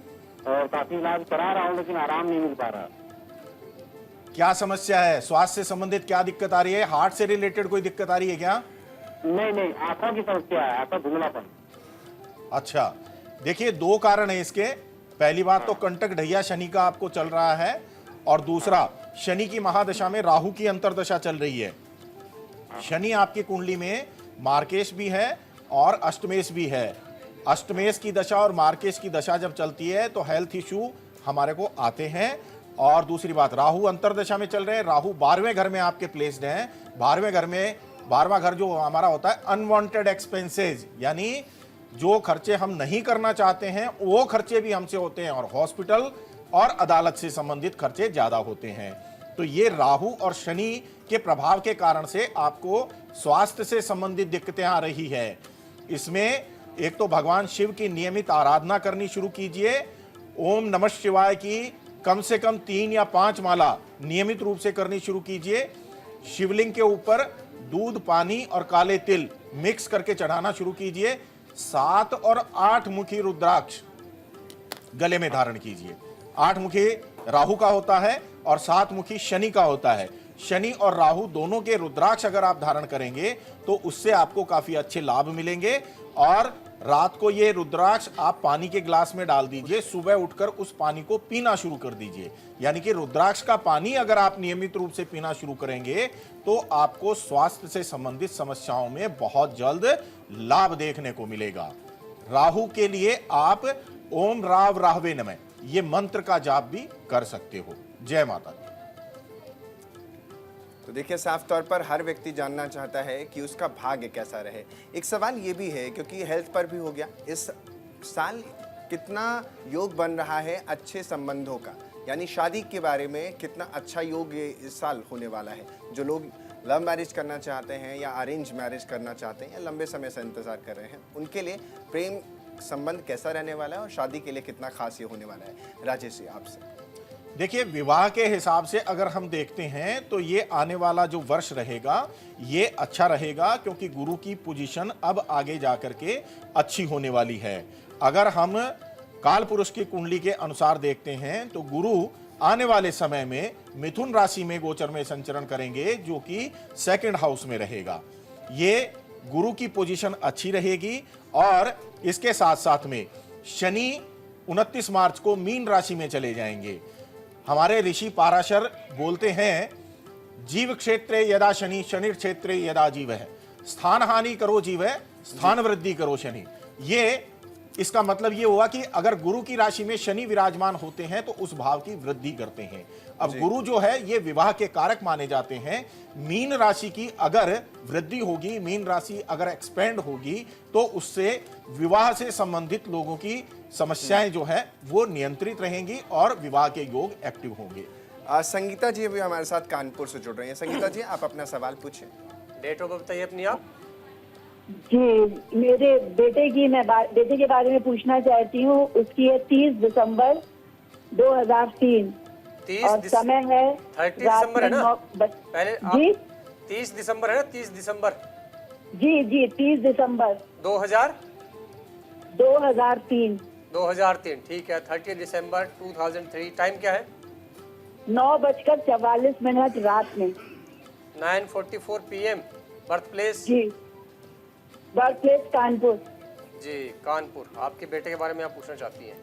और काफी इलाज करा रहा हूँ, लेकिन आराम नहीं मिल पा रहा। क्या समस्या है? स्वास्थ्य से संबंधित क्या दिक्कत आ रही है? हार्ट से रिलेटेड कोई दिक्कत आ रही है क्या? नहीं, आंखों की समस्या है, आंखों धुंधलापन। अच्छा, देखिए 2 कारण है इसके। पहली बात तो कंटक ढैया शनि का आपको चल रहा है, और दूसरा शनि की महादशा में राहु की अंतरदशा चल रही है। शनि आपकी कुंडली में मार्केश भी है और अष्टमेश भी है। अष्टमेश की दशा और मार्केश की दशा जब चलती है तो हेल्थ इशू हमारे को आते हैं। और दूसरी बात, राहु अंतरदशा में चल रहे हैं। राहु 12वें घर में आपके प्लेस्ड हैं। 12वें घर में, 12वां घर जो हमारा होता है अनवांटेड एक्सपेंसेस, यानी जो खर्चे हम नहीं करना चाहते हैं वो खर्चे भी हमसे होते हैं, और हॉस्पिटल और अदालत से संबंधित खर्चे ज्यादा होते हैं। तो ये राहु और शनि के प्रभाव के कारण से आपको स्वास्थ्य से संबंधित दिक्कतें आ रही है। इसमें एक तो भगवान शिव की नियमित आराधना करनी शुरू कीजिए। ओम नमः शिवाय की कम से कम 3 या 5 माला नियमित रूप से करनी शुरू कीजिए। शिवलिंग के ऊपर दूध, पानी और काले तिल मिक्स करके चढ़ाना शुरू कीजिए। 7 और 8 मुखी रुद्राक्ष गले में धारण कीजिए। 8 मुखी राहु का होता है और 7 मुखी शनि का होता है। शनि और राहु दोनों के रुद्राक्ष अगर आप धारण करेंगे तो उससे आपको काफी अच्छे लाभ मिलेंगे। और रात को ये रुद्राक्ष आप पानी के ग्लास में डाल दीजिए, सुबह उठकर उस पानी को पीना शुरू कर दीजिए। यानी कि रुद्राक्ष का पानी अगर आप नियमित रूप से पीना शुरू करेंगे तो आपको स्वास्थ्य से संबंधित समस्याओं में बहुत जल्द लाभ देखने को मिलेगा। राहु के लिए आप ओम राव राहवे नमः ये मंत्र का जाप भी कर सकते हो। जय माता दी। तो देखिए, साफ तौर पर हर व्यक्ति जानना चाहता है कि उसका भाग्य कैसा रहे। एक सवाल ये भी है, क्योंकि हेल्थ पर भी हो गया, इस साल कितना योग बन रहा है अच्छे संबंधों का, यानी शादी के बारे में कितना अच्छा योग इस साल होने वाला है। जो लोग लव मैरिज करना चाहते हैं या अरेंज मैरिज करना चाहते हैं या लंबे समय से इंतजार कर रहे हैं, उनके लिए प्रेम संबंध कैसा रहने वाला है और शादी के लिए कितना खास ये होने वाला है। राजेश जी, आपसे देखिए, विवाह के हिसाब से अगर हम देखते हैं तो ये आने वाला जो वर्ष रहेगा ये अच्छा रहेगा, क्योंकि गुरु की पोजीशन अब आगे जाकर के अच्छी होने वाली है। अगर हम काल पुरुष की कुंडली के अनुसार देखते हैं तो गुरु आने वाले समय में मिथुन राशि में गोचर में संचरण करेंगे, जो कि सेकंड हाउस में रहेगा। ये गुरु की पोजीशन अच्छी रहेगी। और इसके साथ साथ में शनि 29 मार्च को मीन राशि में चले जाएंगे। हमारे ऋषि पाराशर बोलते हैं, जीव क्षेत्रे यदा शनि, शनि क्षेत्रे यदा जीव है, स्थान हानि करो जीव है, स्थान वृद्धि करो शनि। ये इसका मतलब ये हुआ कि अगर गुरु की राशि में शनि विराजमान होते हैं तो उस भाव की वृद्धि करते हैं। अब गुरु जो है ये विवाह के कारक माने जाते हैं। मीन राशि की अगर वृद्धि होगी, मीन राशि अगर एक्सपेंड होगी तो उससे विवाह से संबंधित लोगों की समस्याएं जो है वो नियंत्रित रहेंगी और विवाह के योग एक्टिव होंगे। संगीता जी भी हमारे साथ कानपुर से जुड़ रही हैं। संगीता जी, आप अपना सवाल पूछें। डेट ऑफ बर्थ बताइए अपनी आप। जी, मेरे बेटे के बारे में पूछना चाहती हूँ। उसकी है 30 दिसंबर 2003 और समय है 30 दिसंबर है ना? पहले जी 30 दिसंबर है ना? 30 दिसंबर जी 30 दिसंबर 2003। ठीक है। 30 दिसंबर 2003। टाइम क्या है? 9:44 रात में। 9:44 PM। Birth place? जी, बर्थ प्लेस कानपुर। जी, कानपुर। आपके बेटे के बारे में आप पूछना चाहती हैं?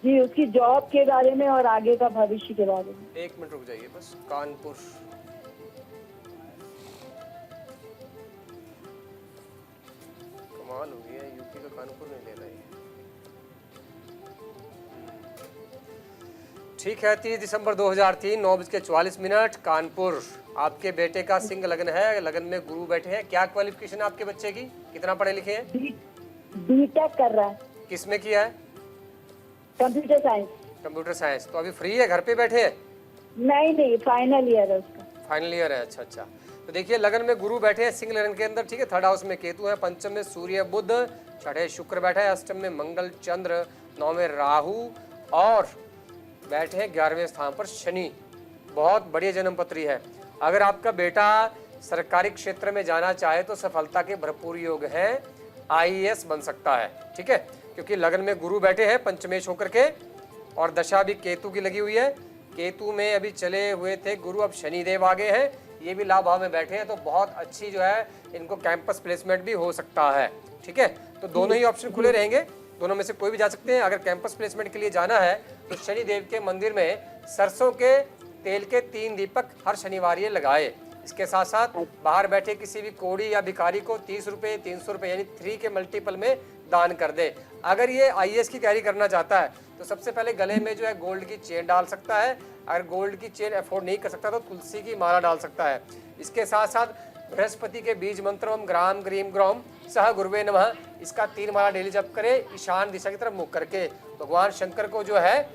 जी, उसकी जॉब के बारे में और आगे का भविष्य के बारे में। 1 मिनट रुक जाइए बस। कानपुर, कमाल हो गया, यूपी का कानपुर नहीं ले रहा है। ठीक है, 30 दिसंबर 2003 9:44 कानपुर। आपके बेटे का सिंह लगन है, लगन में गुरु बैठे हैं। क्या क्वालिफिकेशन आपके बच्चे की? कितना पढ़े लिखे हैं? बीटेक कर रहा है। किसमें किया है? Computer science. Computer science. तो अभी फ्री है, घर पे बैठे हैं? नहीं, फाइनल ईयर है उसका। फाइनल ईयर है। अच्छा। तो देखिए, लगन में गुरु बैठे हैं सिंह लगन के अंदर, ठीक है। थर्ड हाउस में केतु है, पंचम में सूर्य बुध, छठे शुक्र बैठा है, अष्टम में मंगल चंद्र, 9 में राहु और बैठे हैं 11वें स्थान पर शनि। बहुत बढ़िया जन्म पत्री है। अगर आपका बेटा सरकारी क्षेत्र में जाना चाहे तो सफलता के भरपूर योग हैं, IAS बन सकता है, ठीक है। क्योंकि लगन में गुरु बैठे हैं पंचमेश होकर के और दशा भी केतु की लगी हुई है। केतु में अभी चले हुए थे गुरु, अब शनिदेव आ गए हैं, ये भी लाभ भाव में बैठे हैं। तो बहुत अच्छी जो है इनको कैंपस प्लेसमेंट भी हो सकता है, ठीक है। तो दोनों ही ऑप्शन खुले रहेंगे, दोनों में से कोई भी जा सकते हैं। अगर कैंपस प्लेसमेंट के लिए जाना है तो शनिदेव के मंदिर में सरसों के तेल के 3 दीपक हर शनिवार ये लगाए। इसके साथ साथ बाहर बैठे किसी भी कोड़ी या भिखारी को 30 रुपये 300 रुपये यानी 3 के मल्टीपल में दान कर दे। अगर ये IAS की तैयारी करना चाहता है तो सबसे पहले गले में जो है गोल्ड की चेन डाल सकता है। अगर गोल्ड की चेन अफोर्ड नहीं कर सकता तो तुलसी की माला डाल सकता है। इसके साथ साथ बृहस्पति के बीज मंत्र ओम ग्राम ग्रीम ग्रोम सह गुरुवे नमः, इसका 3 माला डेली जप करे, ईशान दिशा की तरफ मुख करके। भगवान शंकर को जो है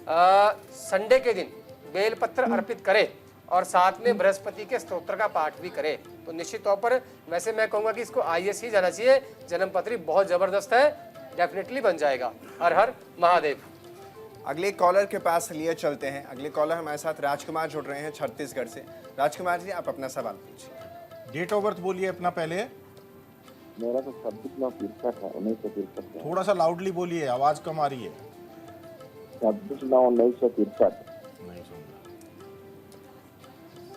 संडे के दिन बेलपत्र अर्पित करे और साथ में बृहस्पति के स्तोत्र का पाठ भी करे। तो निश्चित तौर पर वैसे मैं कहूँगा कि इसको IAS ही जाना चाहिए। जन्मपत्री बहुत जबरदस्त है, डेफिनेटली बन जाएगा। हर हर महादेव। अगले कॉलर के पास लिए चलते हैं। अगले कॉलर हमारे साथ राजकुमार जुड़ रहे हैं छत्तीसगढ़ से। राजकुमार जी, आप अपना सवाल पूछिए। डेट ऑफ बर्थ बोलिए अपना पहले। मेरा तो 26/9/63 है, 1963। थोड़ा सा लाउडली बोलिए, आवाज कम आ रही है। 26/9/1963। नहीं सुन रहा,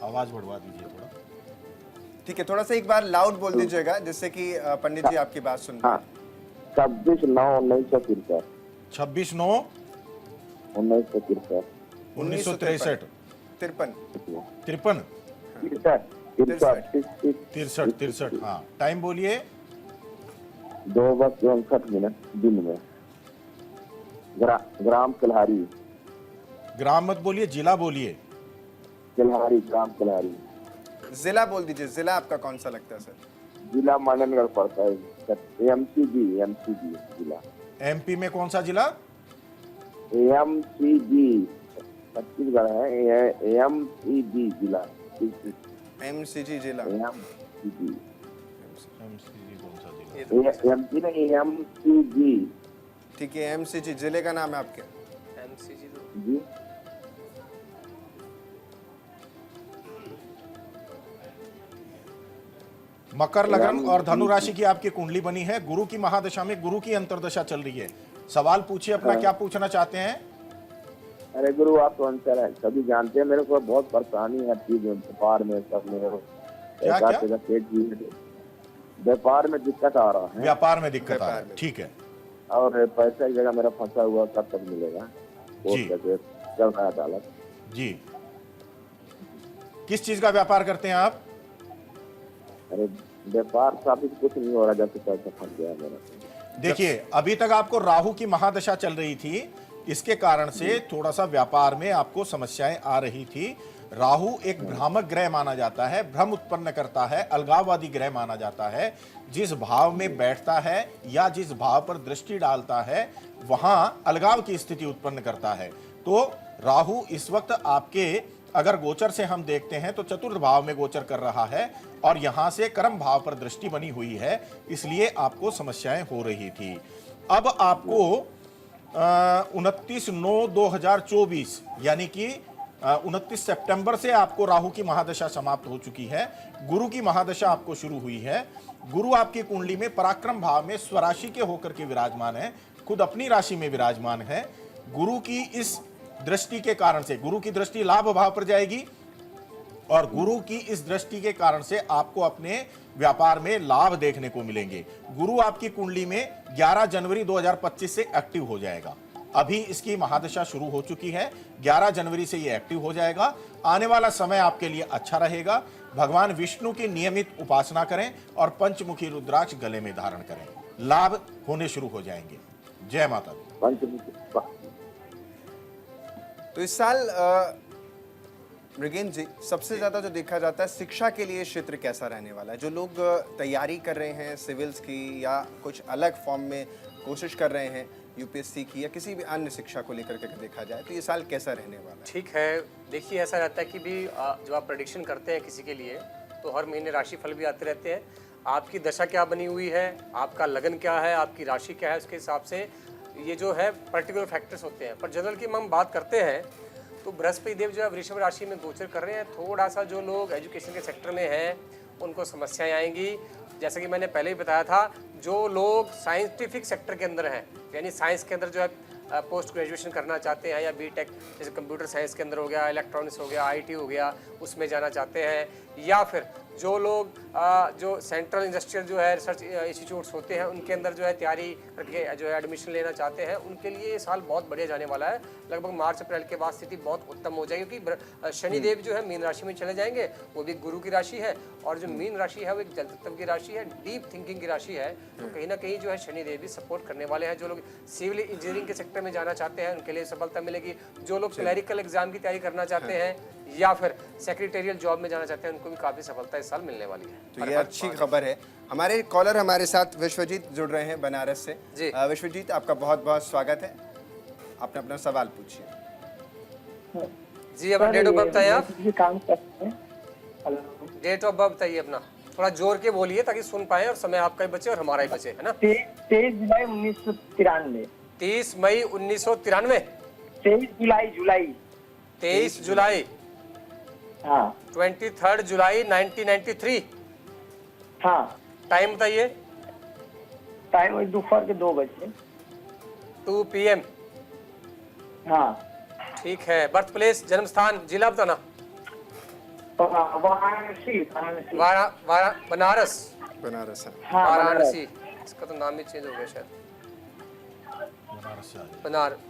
आवाज बढ़वा दीजिए थोड़ा। ठीक है, थोड़ा सा एक बार लाउड बोल दीजिएगा जिससे कि पंडित जी आपकी बात सुन पाएं। 26/9/1963। 26/9/1963। 1963 63। हाँ, टाइम बोलिए। 2:59 दिन में। ग्राम कलहारी। ग्राम मत बोलिए, जिला बोलिए। कलहारी, ग्राम कलहारी। जिला बोल दीजिए, जिला आपका कौन सा लगता है सर? जिला माननगढ़ पड़ता है। एमसीजी जिला। एमपी में कौन सा जिला? एमसीजी छत्तीसगढ़ है। एमसीजी जिला। एमसीजी जिला। एमसीजी कौन सा जिला? एमपी नहीं, एमसीजी। ठीक है, एमसीजी जिले का नाम है आपके? एमसीजी जी। मकर लगन और धनु राशि की आपकी कुंडली बनी है। गुरु की महादशा में गुरु की अंतर्दशा चल रही है। सवाल पूछिए अपना, क्या पूछना चाहते हैं? अरे गुरु, आप तो अंतर है, सभी जानते हैं। मेरे को बहुत परेशानी है चीज व्यापार में, सब मेरे को व्यापार में दिक्कत आ रहा है। व्यापार में दिक्कत आ रहा है, ठीक है। और पैसा की जगह मेरा फंसा हुआ, कब तक मिलेगा? जी। चल रहा है अदालत। जी, किस चीज का व्यापार करते हैं आप? अरे व्यापार साबित कुछ नहीं हो रहा, जब से पैसा फंस गया मेरा। देखिए, अभी तक आपको राहु की महादशा चल रही थी, इसके कारण से थोड़ा सा व्यापार में आपको समस्याएं आ रही थी। राहु एक भ्रामक ग्रह माना जाता है, भ्रम उत्पन्न करता है, अलगाववादी ग्रह माना जाता है। जिस भाव में बैठता है या जिस भाव पर दृष्टि डालता है वहां अलगाव की स्थिति उत्पन्न करता है। तो राहु इस वक्त आपके अगर गोचर से हम देखते हैं तो चतुर्थ भाव में गोचर कर रहा है और यहां से कर्म भाव पर दृष्टि बनी हुई है, इसलिए आपको समस्याएं हो रही थी। अब आपको 29/9/2024 यानी कि 29 सितंबर से आपको राहु की महादशा समाप्त हो चुकी है। गुरु की महादशा आपको शुरू हुई है। गुरु आपकी कुंडली में पराक्रम भाव में स्वराशि के होकर के विराजमान है, खुद अपनी राशि में विराजमान है। गुरु की इस दृष्टि के कारण से, गुरु की दृष्टि लाभ भाव पर जाएगी और गुरु की इस दृष्टि के कारण से आपको अपने व्यापार में लाभ देखने को मिलेंगे। गुरु आपकी कुंडली में 11 जनवरी 2025 से एक्टिव हो जाएगा। अभी इसकी महादशा शुरू हो चुकी है, 11 जनवरी से ये एक्टिव हो जाएगा। आने वाला समय आपके लिए अच्छा रहेगा। भगवान विष्णु की नियमित उपासना करें और पंचमुखी रुद्राक्ष गले में धारण करें, लाभ होने शुरू हो जाएंगे। जय माता दी। तो इस साल मृगेंद्र जी, सबसे ज्यादा जो देखा जाता है शिक्षा के लिए क्षेत्र कैसा रहने वाला है? जो लोग तैयारी कर रहे हैं सिविल्स की या कुछ अलग फॉर्म में कोशिश कर रहे हैं यूपीएससी की या किसी भी अन्य शिक्षा को लेकर के देखा जाए तो ये साल कैसा रहने वाला है? ठीक है, देखिए ऐसा रहता है कि भी जो आप प्रेडिक्शन करते हैं किसी के लिए तो हर महीने राशिफल भी आते रहते हैं। आपकी दशा क्या बनी हुई है, आपका लगन क्या है, आपकी राशि क्या है, उसके हिसाब से ये जो है पर्टिकुलर फैक्टर्स होते हैं। पर जनरल की हम बात करते हैं तो बृहस्पति देव जो है वृषभ राशि में गोचर कर रहे हैं। थोड़ा सा जो लोग एजुकेशन के सेक्टर में हैं उनको समस्याएं आएंगी। जैसा कि मैंने पहले ही बताया था, जो लोग साइंटिफिक सेक्टर के अंदर हैं, यानी साइंस के अंदर जो है पोस्ट ग्रेजुएशन करना चाहते हैं या बीटेक, जैसे कंप्यूटर साइंस के अंदर हो गया, इलेक्ट्रॉनिक्स हो गया, आईटी हो गया, उसमें जाना चाहते हैं, या फिर जो लोग जो सेंट्रल इंडस्ट्रियल जो है रिसर्च इंस्टीट्यूट्स होते हैं उनके अंदर जो है तैयारी करके जो है एडमिशन लेना चाहते हैं, उनके लिए ये साल बहुत बढ़िया जाने वाला है। लगभग मार्च अप्रैल के बाद स्थिति बहुत उत्तम हो जाएगी क्योंकि शनिदेव जो है मीन राशि में चले जाएंगे। वो भी गुरु की राशि है और जो मीन राशि है वो एक जल तत्व की राशि है, डीप थिंकिंग की राशि है। तो कहीं ना कहीं जो है शनिदेव भी सपोर्ट करने वाले हैं। जो लोग सिविल इंजीनियरिंग के सेक्टर में जाना चाहते हैं उनके लिए सफलता मिलेगी। जो लोग क्लरिकल एग्जाम की तैयारी करना चाहते हैं या फिर सेक्रेटेरियल जॉब में जाना चाहते हैं उनको भी काफी सफलता इस साल मिलने वाली है। तो ये अच्छी खबर है। हमारे कॉलर हमारे साथ विश्वजीत जुड़ रहे हैं बनारस से। जी विश्वजीत, आपका बहुत बहुत स्वागत है। आपने अपना सवाल पूछिए। जी, अपना डेट ऑफ बर्थ बताइए आप। काम करते हैं। डेट ऑफ बर्थ बताइए अपना, थोड़ा जोर के बोलिए ताकि सुन पाए और समय आपका ही बचे और हमारा ही बचे, है ना। 23 जुलाई 1993। 30 मई 1993। 23 जुलाई। हाँ। 23 जुलाई 1993। हाँ। टाइम बताइए। टाइम दोपहर के 2 बजे। 2 PM। हाँ। ठीक है, बर्थ प्लेस, जन्म स्थान, जिला बताना। वाराणसी वाराणसी बनारस। बनारस है। हाँ, वाराणसी, इसका तो नाम ही चेंज हो गया शायद।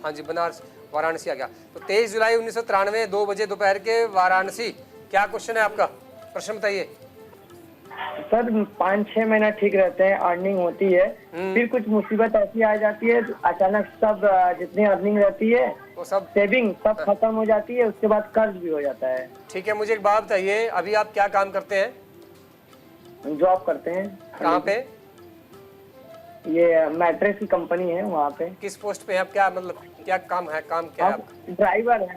हाँ जी, बनारस, वाराणसी आ गया। तो 23 जुलाई 1993, 2 बजे दोपहर के, वाराणसी। क्या क्वेश्चन है आपका, प्रश्न बताइए। सर 5-6 महीना ठीक रहते हैं, अर्निंग होती है, फिर कुछ मुसीबत ऐसी आ जाती है, अचानक सब जितनी अर्निंग रहती है वो सब सेविंग सब खत्म हो जाती है, उसके बाद कर्ज भी हो जाता है। ठीक है, मुझे एक बात बताइए, अभी आप क्या काम करते हैं? जॉब करते हैं। कहाँ पे? ये मैट्रेस की कंपनी है, वहाँ पे। किस पोस्ट पे हैं आप? क्या मतलब क्या काम है, काम क्या है आपका? ड्राइवर है,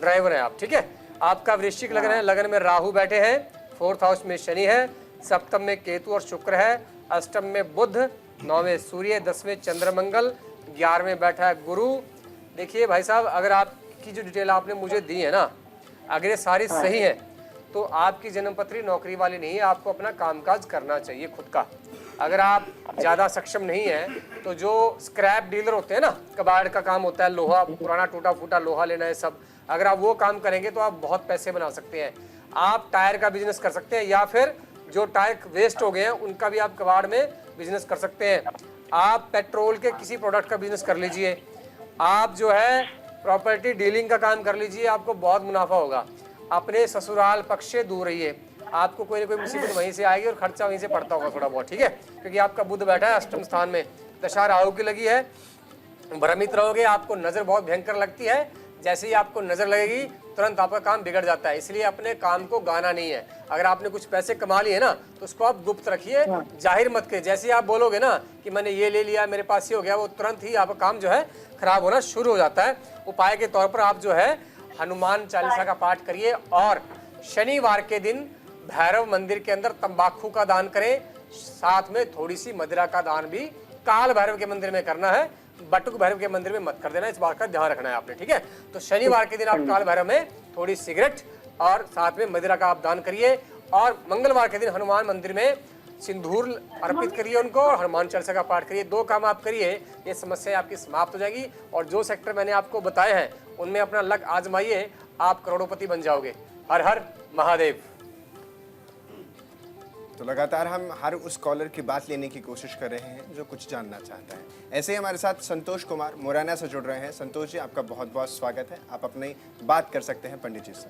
ड्राइवर है आप। ठीक है, आपका वृश्चिक लगन है, लगन में राहु बैठे हैं, 4th हाउस में शनि है, सप्तम में केतु और शुक्र है, अष्टम में बुध, 9वें सूर्य, 10वें चंद्रमंगल, 11वें बैठा है गुरु। देखिए भाई साहब, अगर आपकी जो डिटेल आपने मुझे दी है ना, अगर ये सारी सही है तो आपकी जन्मपत्री नौकरी वाली नहीं है, आपको अपना कामकाज करना चाहिए खुद का। अगर आप ज़्यादा सक्षम नहीं है तो जो स्क्रैप डीलर होते हैं ना, कबाड़ का काम होता है, लोहा, पुराना टूटा फूटा लोहा लेना है सब, अगर आप वो काम करेंगे तो आप बहुत पैसे बना सकते हैं। आप टायर का बिजनेस कर सकते हैं, या फिर जो टायर वेस्ट हो गए हैं उनका भी आप कबाड़ में बिजनेस कर सकते हैं। आप पेट्रोल के किसी प्रोडक्ट का बिजनेस कर लीजिए, आप जो है प्रॉपर्टी डीलिंग का काम कर लीजिए, आपको बहुत मुनाफा होगा। अपने ससुराल पक्ष से दूर रहिए, आपको कोई ना कोई मुसीबत वहीं से आएगी और खर्चा वहीं से पड़ता होगा थोड़ा बहुत। ठीक है, क्योंकि आपका बुध बैठा है अष्टम स्थान में, दशा राहु की लगी है, भ्रमित रहोगे, आपको नजर बहुत भयंकर लगती है, जैसे ही आपको नजर लगेगी तुरंत आपका काम बिगड़ जाता है। इसलिए अपने काम को गाना नहीं है। अगर आपने कुछ पैसे कमा लिए ना तो उसको आप गुप्त रखिए, जाहिर मत करिए। जैसे ही आप बोलोगे ना कि मैंने ये ले लिया, मेरे पास ये हो गया, वो तुरंत ही आपका काम जो है खराब होना शुरू हो जाता है। उपाय के तौर पर आप जो है हनुमान चालीसा का पाठ करिए, और शनिवार के दिन भैरव मंदिर के अंदर तंबाकू का दान करें, साथ में थोड़ी सी मदिरा का दान भी काल भैरव के मंदिर में करना है, बटुक भैरव के मंदिर में मत कर देना, इस बात का ध्यान रखना है आपने। ठीक है, तो शनिवार के दिन आप काल भैरव में थोड़ी सिगरेट और साथ में मदिरा का आप दान करिए, और मंगलवार के दिन हनुमान मंदिर में सिंदूर अर्पित करिए उनको, और हनुमान चालीसा का पाठ करिए। 2 काम आप करिए, ये समस्या आपकी समाप्त हो जाएगी। और जो सेक्टर मैंने आपको बताए हैं उनमें अपना लक आजमाइए, आप करोड़पति बन जाओगे। हर हर महादेव। तो लगातार हम हर उस कॉलर की बात लेने की कोशिश कर रहे हैं जो कुछ जानना चाहता है। ऐसे ही हमारे साथ संतोष कुमार मुरैना से जुड़ रहे हैं। संतोष जी, आपका बहुत बहुत स्वागत है, आप अपनी बात कर सकते हैं पंडित जी से।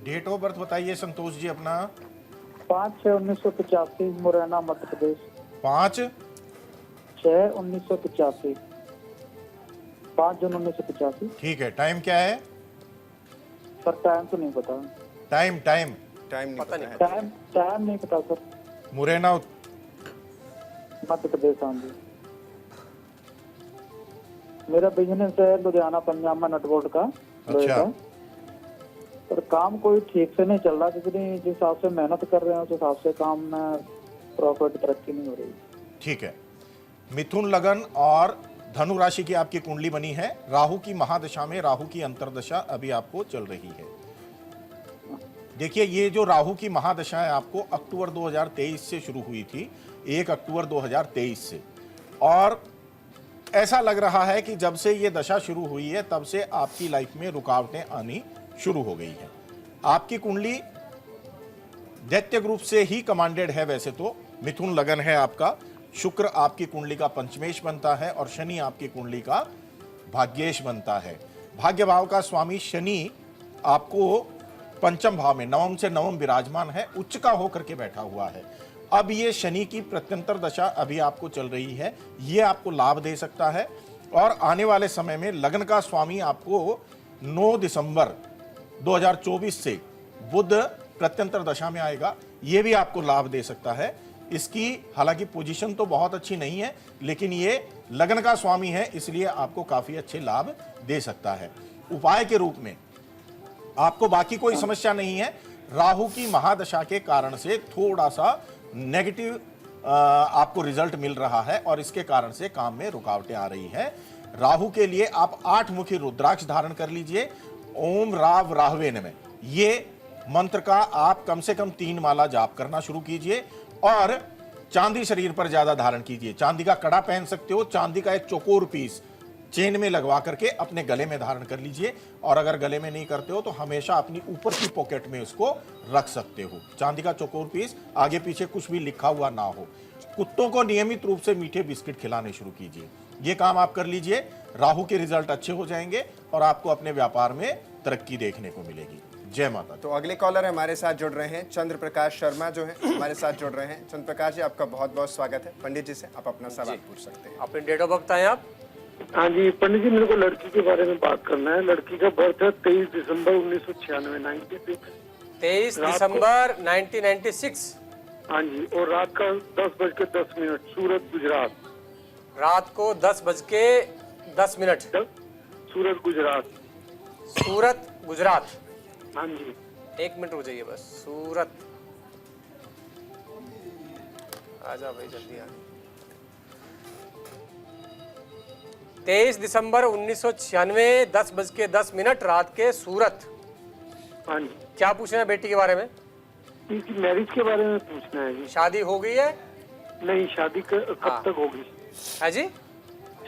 डेट ऑफ बर्थ बताइए संतोष जी अपना। 5/6/1985, मुरैना मध्य प्रदेश। 5/6/1985, 5 जून 1985। ठीक है, टाइम क्या है सर? टाइम तो नहीं पता। टाइम टाइम टाइम नहीं पता है। टाइम नहीं पता सर। मुरैना मध्य प्रदेश। हाँ जी, मेरा बिजनेस है लुधियाना पंजाब में नटबोल्ट का। अच्छा। पर काम कोई ठीक से नहीं चल रहा, क्योंकि जिस हिसाब से मेहनत कर रहे हैं उस हिसाब से काम में प्रॉफिट तरक्की नहीं हो रही। ठीक है, मिथुन लगन और धनु राशि की आपकी कुंडली बनी है। राहु की महादशा में राहु की अंतर्दशा अभी आपको चल रही है। देखिए, ये जो राहु की महादशा है आपको अक्टूबर 2023 से शुरू हुई थी, 1 अक्टूबर 2023 से, और ऐसा लग रहा है कि जब से ये दशा शुरू हुई है तब से आपकी लाइफ में रुकावटें आनी शुरू हो गई हैं। आपकी कुंडली दैत्य ग्रुप से ही कमांडेड है। वैसे तो मिथुन लगन है आपका, शुक्र आपकी कुंडली का पंचमेश बनता है, और शनि आपकी कुंडली का भाग्येश बनता है। भाग्य भाव का स्वामी शनि आपको पंचम भाव में नवम से नवम विराजमान है, उच्च का होकर के बैठा हुआ है। अब ये शनि की प्रत्यंतर दशा अभी आपको चल रही है, ये आपको लाभ दे सकता है। और आने वाले समय में लगन का स्वामी आपको 9 दिसंबर 2024 से बुध प्रत्यंतर दशा में आएगा, ये भी आपको लाभ दे सकता है। इसकी हालांकि पोजीशन तो बहुत अच्छी नहीं है, लेकिन ये लगन का स्वामी है, इसलिए आपको काफी अच्छे लाभ दे सकता है। उपाय के रूप में आपको बाकी कोई समस्या नहीं है। राहु की महादशा के कारण से थोड़ा सा नेगेटिव आपको रिजल्ट मिल रहा है, और इसके कारण से काम में रुकावटें आ रही है। राहु के लिए आप 8 मुखी रुद्राक्ष धारण कर लीजिए। ओम राव राहवे नमः, ये मंत्र का आप कम से कम 3 माला जाप करना शुरू कीजिए, और चांदी शरीर पर ज्यादा धारण कीजिए। चांदी का कड़ा पहन सकते हो, चांदी का एक चौकोर पीस चेन में लगवा करके अपने गले में धारण कर लीजिए। और अगर गले में नहीं करते हो तो हमेशा अपनी ऊपर की पॉकेट में इसको रख सकते हो। चांदी का चौकोर पीस, आगे पीछे कुछ भी लिखा हुआ ना हो। कुत्तों को नियमित रूप से मीठे बिस्किट खिलाने शुरू कीजिए। ये काम आप कर लीजिए, राहु के रिजल्ट अच्छे हो जाएंगे और आपको अपने व्यापार में तरक्की देखने को मिलेगी। जय माता। तो अगले कॉलर हमारे साथ जुड़ रहे हैं चंद्र प्रकाश शर्मा जो है हमारे साथ जुड़ रहे हैं। चंद्र प्रकाश जी, आपका बहुत बहुत स्वागत है। पंडित जी से आप अपना सवाल पूछ सकते हैं। अपनी डेट ऑफ बर्थ बताएं आप। हाँ जी पंडित जी, मेरे को लड़की के बारे में बात करना है। लड़की का बर्थ है 23 दिसंबर 1996 96। 23 दिसंबर 1996। हाँ जी, और रात का 10:10, सूरत गुजरात। रात को 10:10। सूरत गुजरात। सूरत गुजरात। हाँ जी, 1 मिनट रुक जाइए बस। सूरत, आजा भाई जल्दी आ। 23 दिसंबर 1996 10:10 रात के सूरत। हाँ जी। क्या पूछना है बेटी के बारे में? इनकी मैरिज के बारे में पूछना है जी। शादी हो गई है? नहीं, शादी कब तक होगी? है जी,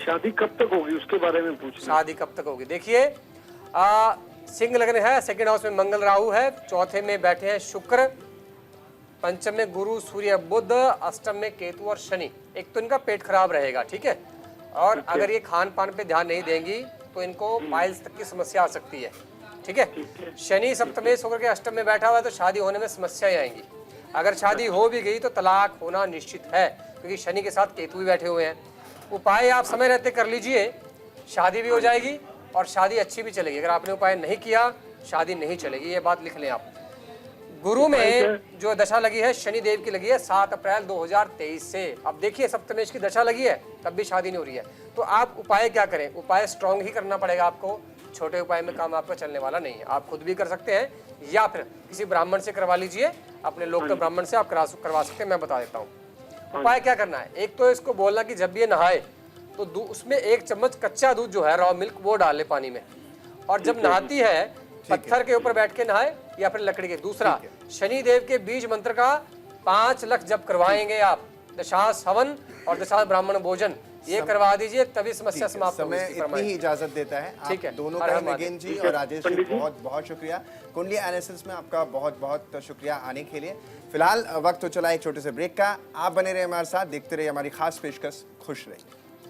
शादी कब तक होगी उसके बारे में पूछना। शादी कब तक होगी? देखिए, सिंह लग्न है, सेकंड हाउस में मंगल राहु है, चौथे में बैठे हैं शुक्र, पंचम में गुरु सूर्य बुध, अष्टम में केतु और शनि। एक तो इनका पेट खराब रहेगा, ठीक है, और अगर ये खान पान पे ध्यान नहीं देंगी तो इनको पाइल्स तक की समस्या आ सकती है, ठीक है। शनि सप्तमेश होकर के अष्टम में बैठा हुआ है तो शादी होने में समस्याएं आएंगी। अगर शादी हो भी गई तो तलाक होना निश्चित है, क्योंकि शनि के साथ केतु भी बैठे हुए हैं। उपाय आप समय रहते कर लीजिए, शादी भी हो जाएगी और शादी अच्छी भी चलेगी। अगर आपने उपाय नहीं किया, शादी नहीं चलेगी, ये बात लिख लें आप। गुरु में जो दशा लगी है शनि देव की लगी है 7 अप्रैल 2023 से। अब देखिए, सप्तमेश की दशा लगी है तब भी शादी नहीं हो रही है, तो आप उपाय क्या करें? उपाय स्ट्रांग ही करना पड़ेगा आपको, छोटे उपाय में काम आपका चलने वाला नहीं है। आप खुद भी कर सकते हैं या फिर किसी ब्राह्मण से करवा लीजिए, अपने लोकल ब्राह्मण से आप करवा सकते हैं। मैं बता देता हूँ उपाय क्या करना है। एक तो इसको बोलना कि जब ये नहाए तो उसमें 1 चम्मच कच्चा दूध जो है, रॉ मिल्क, वो डाले पानी में, और जब नहाती है पत्थर के ऊपर बैठ के नहाए या फिर लकड़ी के। दूसरा, शनि देव के बीज मंत्र का 5 लाख जब करवाएंगे आप, दशास हवन और दशास ब्राह्मण भोजन, ये करवा दीजिए, तभी समस्या समाप्त होगी। समय इतनी ही इजाजत देता है। ठीक है, दोनों का, नगेन जी और राजेश जी, बहुत बहुत शुक्रिया। कुंडली एनालिसिस में आपका बहुत बहुत शुक्रिया आने के लिए। फिलहाल वक्त हो चला एक छोटे से ब्रेक का। आप बने रहे हमारे साथ, देखते रहिए हमारी खास पेशकश। खुश रहिए।